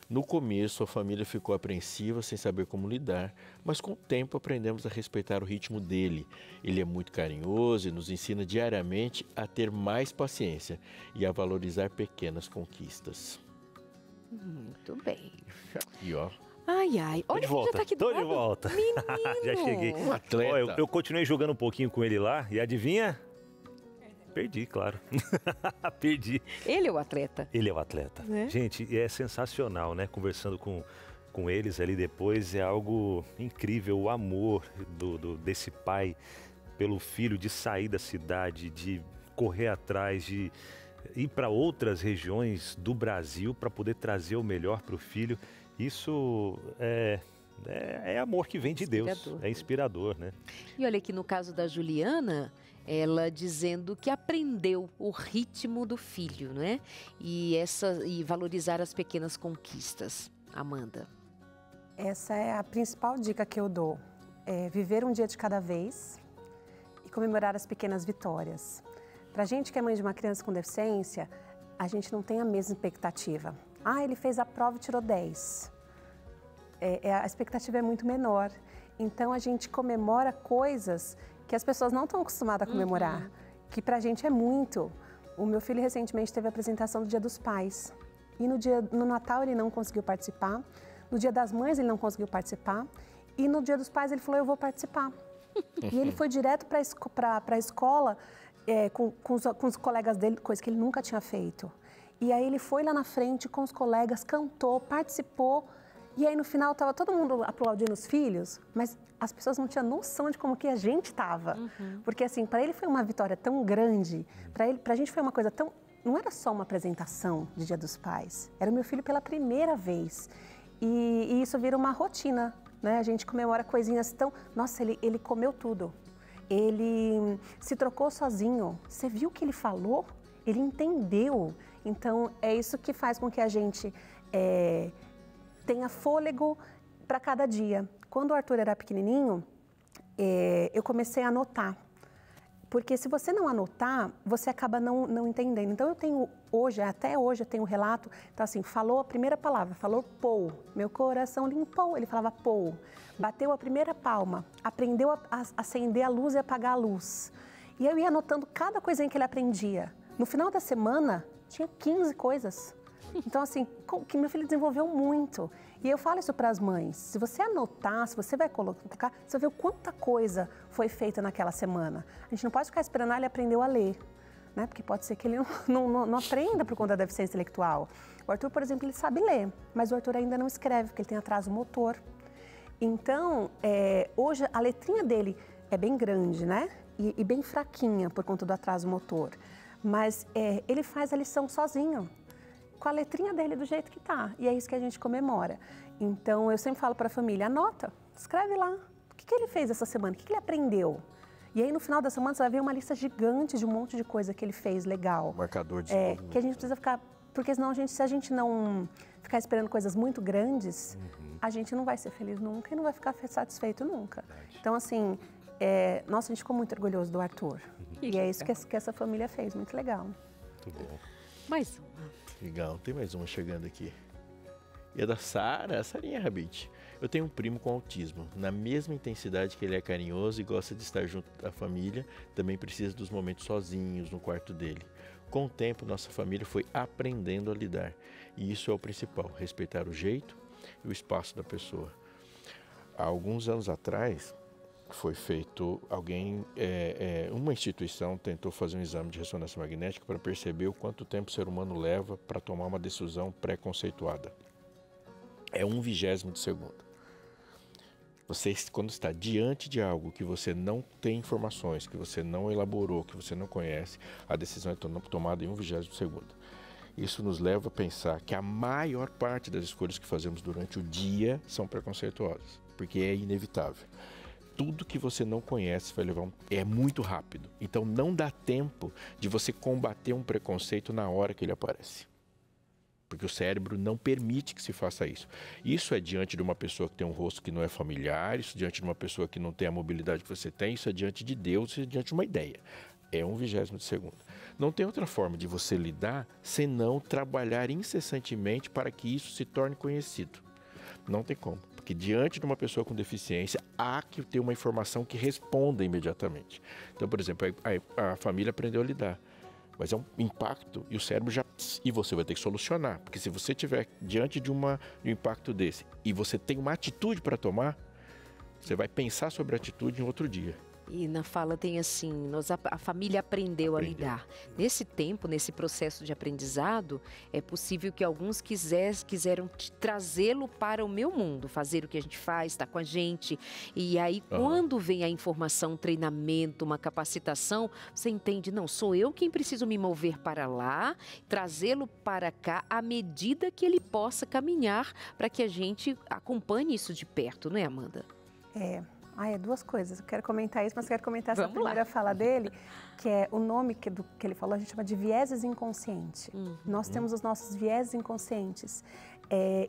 No começo, a família ficou apreensiva, sem saber como lidar, mas com o tempo aprendemos a respeitar o ritmo dele. Ele é muito carinhoso e nos ensina diariamente a ter mais paciência e a valorizar pequenas conquistas. Muito bem. E ó. Ai, ai. Olha, já tá aqui do tô de lado. volta. Menino. Já cheguei. Um atleta. Ó, eu continuei jogando um pouquinho com ele lá e adivinha? Perdi, claro. Perdi. Ele é o atleta. Ele é o atleta. Né? Gente, é sensacional, né? Conversando com eles ali depois, é algo incrível. O amor desse pai pelo filho, de sair da cidade, de correr atrás, de ir para outras regiões do Brasil para poder trazer o melhor para o filho. Isso é amor que vem de Deus. É inspirador, né? E olha aqui no caso da Juliana, ela dizendo que aprendeu o ritmo do filho, né? E valorizar as pequenas conquistas. Amanda. Essa é a principal dica que eu dou. É viver um dia de cada vez e comemorar as pequenas vitórias. Pra gente que é mãe de uma criança com deficiência, a gente não tem a mesma expectativa. Ah, ele fez a prova e tirou 10. A expectativa é muito menor. Então a gente comemora coisas que as pessoas não estão acostumadas a comemorar, que pra gente é muito. O meu filho recentemente teve a apresentação do Dia dos Pais. E no Natal ele não conseguiu participar, no Dia das Mães ele não conseguiu participar, e no Dia dos Pais ele falou, eu vou participar. E ele foi direto para a escola com os colegas dele, coisa que ele nunca tinha feito. E aí ele foi lá na frente com os colegas, cantou, participou. E aí no final estava todo mundo aplaudindo os filhos, mas as pessoas não tinham noção de como que a gente estava. Porque assim, para ele foi uma vitória tão grande, para a gente foi uma coisa tão... Não era só uma apresentação de Dia dos Pais, era o meu filho pela primeira vez. E isso vira uma rotina, né? A gente comemora coisinhas tão... Nossa, ele comeu tudo. Ele se trocou sozinho. Você viu o que ele falou? Ele entendeu. Então, é isso que faz com que a gente tenha fôlego para cada dia. Quando o Arthur era pequenininho, eu comecei a anotar. Porque se você não anotar, você acaba não entendendo. Então, eu tenho hoje, até hoje, eu tenho um relato. Então, assim, falou a primeira palavra, falou pou. Meu coração limpou, ele falava pou. Bateu a primeira palma, aprendeu a acender a luz e apagar a luz. E eu ia anotando cada coisinha que ele aprendia. No final da semana, tinha 15 coisas. Então, assim, que meu filho desenvolveu muito. E eu falo isso para as mães. Se você anotar, se você vai colocar, você vai ver quanta coisa foi feita naquela semana. A gente não pode ficar esperando, ele aprendeu a ler. Né? Porque pode ser que ele não aprenda por conta da deficiência intelectual. O Arthur, por exemplo, ele sabe ler, mas o Arthur ainda não escreve, porque ele tem atraso motor. Então, hoje a letrinha dele é bem grande, né? E bem fraquinha por conta do atraso motor. Mas ele faz a lição sozinho, com a letrinha dele do jeito que tá. E é isso que a gente comemora. Então, eu sempre falo para a família, anota, escreve lá. O que ele fez essa semana? O que ele aprendeu? E aí, no final da semana, você vai ver uma lista gigante de um monte de coisa que ele fez legal. Marcador de desenvolvimento. Que a gente precisa ficar... Porque senão, se a gente não ficar esperando coisas muito grandes, a gente não vai ser feliz nunca e não vai ficar satisfeito nunca. Verdade. Então, assim, nossa, a gente ficou muito orgulhoso do Arthur. E é isso que essa família fez, muito legal. Muito bom. Mais uma. Legal, tem mais uma chegando aqui. E é da Sara, a Sarinha Rabite. Eu tenho um primo com autismo. Na mesma intensidade que ele é carinhoso e gosta de estar junto da família, também precisa dos momentos sozinhos no quarto dele. Com o tempo, nossa família foi aprendendo a lidar. E isso é o principal, respeitar o jeito e o espaço da pessoa. Há alguns anos atrás, foi feito, uma instituição tentou fazer um exame de ressonância magnética para perceber o quanto tempo o ser humano leva para tomar uma decisão pré-conceituada. É 1/20 de segundo. Você, quando está diante de algo que você não tem informações, que você não elaborou, que você não conhece, a decisão é tomada em 1/20 de segundo. Isso nos leva a pensar que a maior parte das escolhas que fazemos durante o dia são preconceituosas, porque é inevitável. Tudo que você não conhece vai levar é muito rápido. Então não dá tempo de você combater um preconceito na hora que ele aparece. Porque o cérebro não permite que se faça isso. Isso é diante de uma pessoa que tem um rosto que não é familiar, isso é diante de uma pessoa que não tem a mobilidade que você tem, isso é diante de Deus, isso é diante de uma ideia. É 1/20 de segundo. Não tem outra forma de você lidar senão trabalhar incessantemente para que isso se torne conhecido. Não tem como. Porque diante de uma pessoa com deficiência, há que ter uma informação que responda imediatamente. Então, por exemplo, a família aprendeu a lidar. Mas é um impacto e o cérebro já... E você vai ter que solucionar. Porque se você estiver diante de um impacto desse e você tem uma atitude para tomar, você vai pensar sobre a atitude em outro dia. E na fala tem assim, a família aprendeu a lidar. Nesse tempo, nesse processo de aprendizado, é possível que alguns quiseram trazê-lo para o meu mundo, fazer o que a gente faz, estar com a gente. E aí, quando vem a informação, um treinamento, uma capacitação, você entende, não, sou eu quem preciso me mover para lá, trazê-lo para cá, à medida que ele possa caminhar, para que a gente acompanhe isso de perto, não é, Amanda? Duas coisas. Eu quero comentar isso, mas quero comentar essa primeira fala dele, que é o nome que ele falou, a gente chama de vieses inconscientes. Nós temos os nossos vieses inconscientes.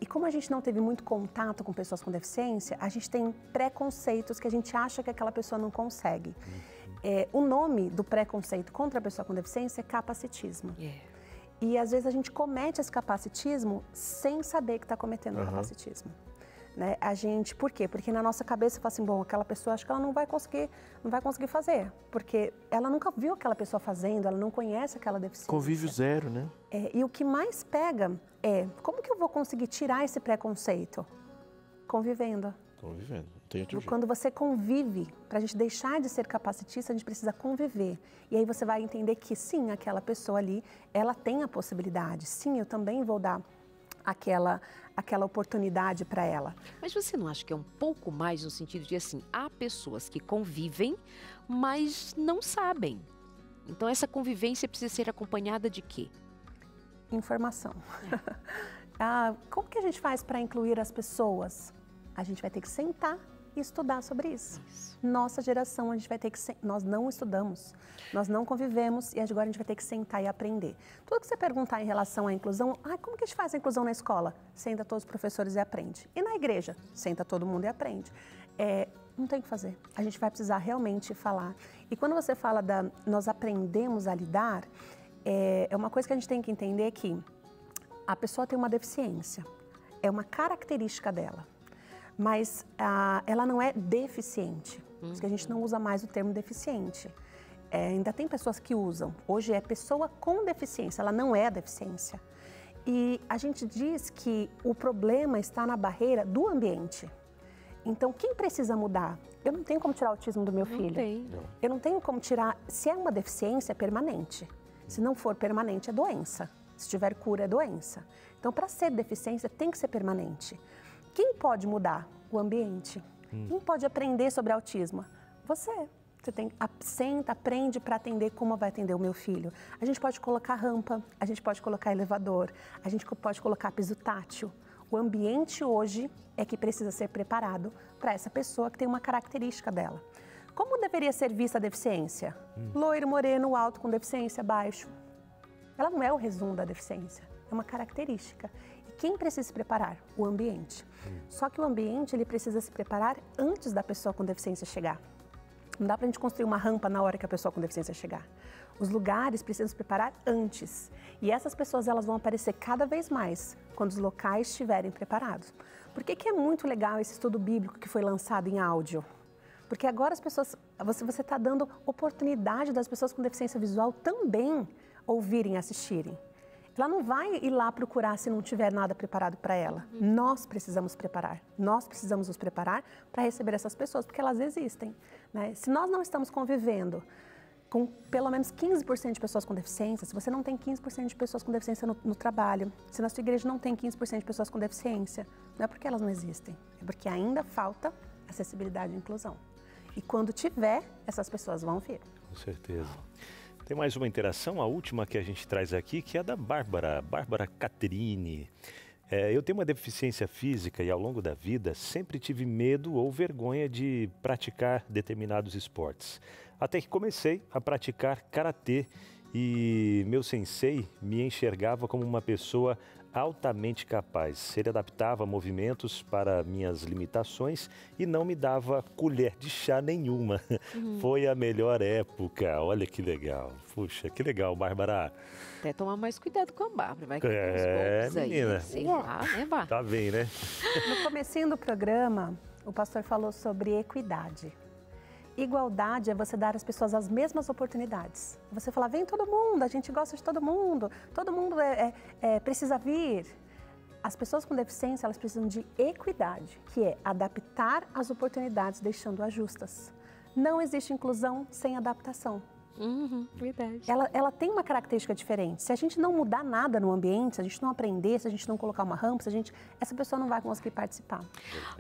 E como a gente não teve muito contato com pessoas com deficiência, a gente tem preconceitos que a gente acha que aquela pessoa não consegue. O nome do preconceito contra a pessoa com deficiência é capacitismo. E às vezes a gente comete esse capacitismo sem saber que está cometendo capacitismo. Né? Por quê? Porque na nossa cabeça fala assim, bom, aquela pessoa acho que ela não vai conseguir fazer, porque ela nunca viu aquela pessoa fazendo, ela não conhece aquela deficiência. Convívio zero, né? E o que mais pega é, como que eu vou conseguir tirar esse preconceito? Convivendo. Convivendo, não tem outro jeito. Quando você convive, para a gente deixar de ser capacitista, a gente precisa conviver. E aí você vai entender que sim, aquela pessoa ali, ela tem a possibilidade. Sim, eu também vou dar aquela oportunidade para ela. Mas você não acha que é um pouco mais no sentido de assim, há pessoas que convivem, mas não sabem. Então essa convivência precisa ser acompanhada de quê? Informação. Como que a gente faz para incluir as pessoas? A gente vai ter que sentar e estudar sobre isso. Nossa geração, a gente vai ter que... Nós não estudamos, nós não convivemos e agora a gente vai ter que sentar e aprender. Tudo que você perguntar em relação à inclusão, como que a gente faz a inclusão na escola? Senta todos os professores e aprende. E na igreja? Senta todo mundo e aprende. Não tem o que fazer. A gente vai precisar realmente falar. E quando você fala nós aprendemos a lidar, é uma coisa que a gente tem que entender que a pessoa tem uma deficiência. É uma característica dela. Mas ela não é deficiente, porque a gente não usa mais o termo deficiente. ainda tem pessoas que usam. Hoje é pessoa com deficiência, ela não é a deficiência. E a gente diz que o problema está na barreira do ambiente. Então, quem precisa mudar? Eu não tenho como tirar o autismo do meu filho. Tem. Eu não tenho como tirar. Se é uma deficiência, é permanente. Se não for permanente, é doença. Se tiver cura, é doença. Então, para ser deficiência, tem que ser permanente. Quem pode mudar? O ambiente. Quem pode aprender sobre autismo? Você. Você senta, aprende para atender como vai atender o meu filho. A gente pode colocar rampa, a gente pode colocar elevador, a gente pode colocar piso tátil. O ambiente hoje é que precisa ser preparado para essa pessoa que tem uma característica dela. Como deveria ser vista a deficiência? Loiro, moreno, alto, com deficiência, baixo. Ela não é o resumo da deficiência, é uma característica. E quem precisa se preparar? O ambiente. Só que o ambiente ele precisa se preparar antes da pessoa com deficiência chegar. Não dá para a gente construir uma rampa na hora que a pessoa com deficiência chegar. Os lugares precisam se preparar antes. E essas pessoas elas vão aparecer cada vez mais quando os locais estiverem preparados. Por que é muito legal esse estudo bíblico que foi lançado em áudio? Porque agora as pessoas, você está dando oportunidade das pessoas com deficiência visual também ouvirem e assistirem. Ela não vai ir lá procurar se não tiver nada preparado para ela. Nós precisamos preparar. Nós precisamos nos preparar para receber essas pessoas, porque elas existem, né? Se nós não estamos convivendo com pelo menos 15% de pessoas com deficiência, se você não tem 15% de pessoas com deficiência no trabalho, se na sua igreja não tem 15% de pessoas com deficiência, não é porque elas não existem, é porque ainda falta acessibilidade e inclusão. E quando tiver, essas pessoas vão vir. Com certeza. Tem mais uma interação, a última que a gente traz aqui, que é da Bárbara Caterine. Eu tenho uma deficiência física e ao longo da vida sempre tive medo ou vergonha de praticar determinados esportes. Até que comecei a praticar karatê e meu sensei me enxergava como uma pessoa altamente capaz. Ele adaptava movimentos para minhas limitações e não me dava colher de chá nenhuma. Foi a melhor época. Olha que legal. Puxa, que legal, Bárbara. Até tomar mais cuidado com a Bárbara. Vai que tem uns golpes menina. Aí, sei lá, né, Bárbara? Tá bem, né? No comecinho do programa, o pastor falou sobre equidade. Igualdade é você dar às pessoas as mesmas oportunidades. Você falar, vem todo mundo, a gente gosta de todo mundo precisa vir. As pessoas com deficiência, elas precisam de equidade, que é adaptar as oportunidades deixando-as justas. Não existe inclusão sem adaptação. Verdade. Ela tem uma característica diferente. Se a gente não mudar nada no ambiente, se a gente não aprender, se a gente não colocar uma rampa, essa pessoa não vai conseguir participar.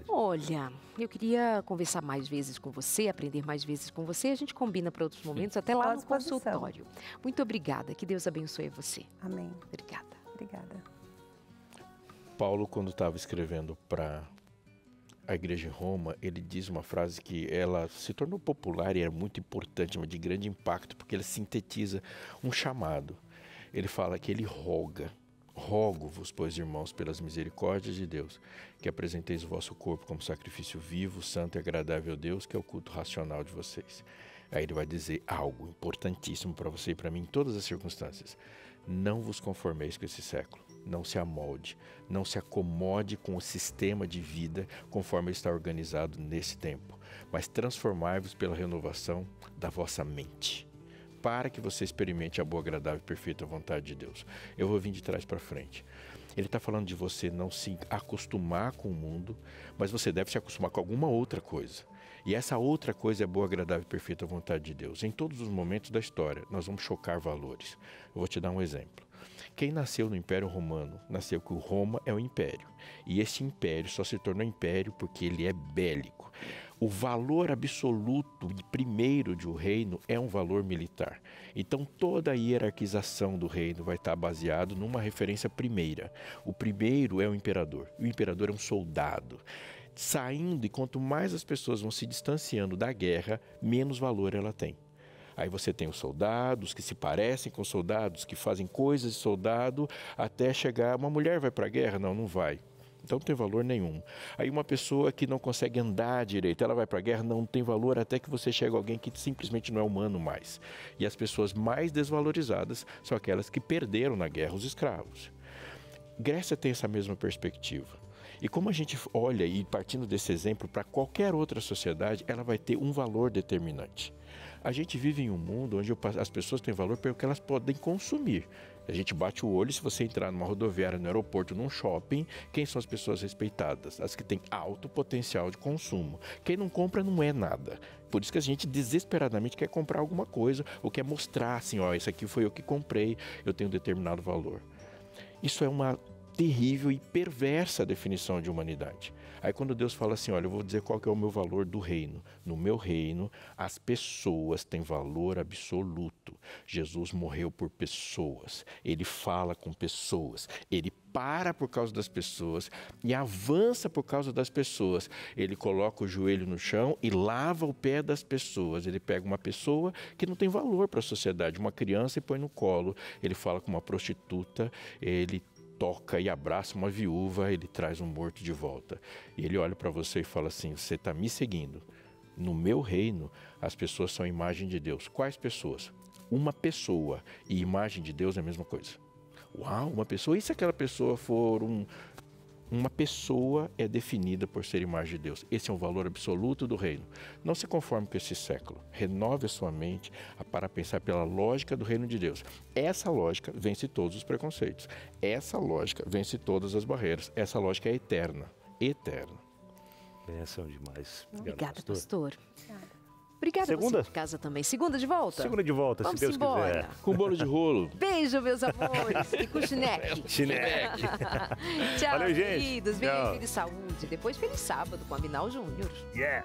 Olha, eu queria conversar mais vezes com você, aprender mais vezes com você. A gente combina para outros momentos, até lá no consultório. Muito obrigada. Que Deus abençoe você. Amém. Obrigada. Obrigada. Paulo, quando estava escrevendo para a igreja em Roma, ele diz uma frase que ela se tornou popular e é muito importante, mas de grande impacto, porque ele sintetiza um chamado. Ele fala que ele rogo-vos, pois, irmãos, pelas misericórdias de Deus, que apresenteis o vosso corpo como sacrifício vivo, santo e agradável a Deus, que é o culto racional de vocês. Aí ele vai dizer algo importantíssimo para você e para mim em todas as circunstâncias. Não vos conformeis com esse século. Não se amolde, não se acomode com o sistema de vida conforme ele está organizado nesse tempo, mas transformai-vos pela renovação da vossa mente, para que você experimente a boa, agradável e perfeita vontade de Deus. Eu vou vir de trás para frente. Ele está falando de você não se acostumar com o mundo, mas você deve se acostumar com alguma outra coisa. E essa outra coisa é boa, agradável e perfeita vontade de Deus. Em todos os momentos da história, nós vamos chocar valores. Eu vou te dar um exemplo. Quem nasceu no Império Romano, nasceu que o Roma é o império. E esse império só se tornou império porque ele é bélico. O valor absoluto e primeiro de um reino é um valor militar. Então toda a hierarquização do reino vai estar baseado numa referência primeira. O primeiro é o imperador. O imperador é um soldado. Saindo, e quanto mais as pessoas vão se distanciando da guerra, menos valor ela tem. Aí você tem os soldados que se parecem com soldados, que fazem coisas de soldado, até chegar, uma mulher vai para a guerra? Não, não vai. Então não tem valor nenhum. Aí uma pessoa que não consegue andar direito, ela vai para a guerra? Não tem valor, até que você chega a alguém que simplesmente não é humano mais. E as pessoas mais desvalorizadas são aquelas que perderam na guerra, os escravos. Grécia tem essa mesma perspectiva. E como a gente olha, e partindo desse exemplo, para qualquer outra sociedade, ela vai ter um valor determinante. A gente vive em um mundo onde as pessoas têm valor pelo que elas podem consumir. A gente bate o olho, se você entrar numa rodoviária, no aeroporto, num shopping, quem são as pessoas respeitadas? As que têm alto potencial de consumo. Quem não compra não é nada. Por isso que a gente desesperadamente quer comprar alguma coisa ou quer mostrar assim, ó, isso aqui foi eu que comprei, eu tenho um determinado valor. Isso é uma terrível e perversa definição de humanidade. Aí quando Deus fala assim, olha, eu vou dizer qual que é o meu valor do reino. No meu reino, as pessoas têm valor absoluto. Jesus morreu por pessoas, ele fala com pessoas, ele para por causa das pessoas e avança por causa das pessoas. Ele coloca o joelho no chão e lava o pé das pessoas. Ele pega uma pessoa que não tem valor para a sociedade, uma criança, e põe no colo. Ele fala com uma prostituta, ele toca e abraça uma viúva, ele traz um morto de volta. E ele olha para você e fala assim, você está me seguindo. No meu reino, as pessoas são a imagem de Deus. Quais pessoas? Uma pessoa e imagem de Deus é a mesma coisa. Uau, uma pessoa? E se aquela pessoa for uma pessoa é definida por ser imagem de Deus. Esse é um valor absoluto do reino. Não se conforme com esse século. Renove a sua mente para pensar pela lógica do reino de Deus. Essa lógica vence todos os preconceitos. Essa lógica vence todas as barreiras. Essa lógica é eterna. Eterna. Benção demais. Obrigada, pastor. Obrigada, segunda? você de casa também. Segunda de volta? Segunda de volta, vamos se Deus embora. quiser. Com bolo de rolo. Beijo, meus amores. E com chineque. Chineque. Tchau, valeu, gente. queridos. Tchau. Feliz saúde. Depois, feliz sábado com a Minal Júnior. Yeah.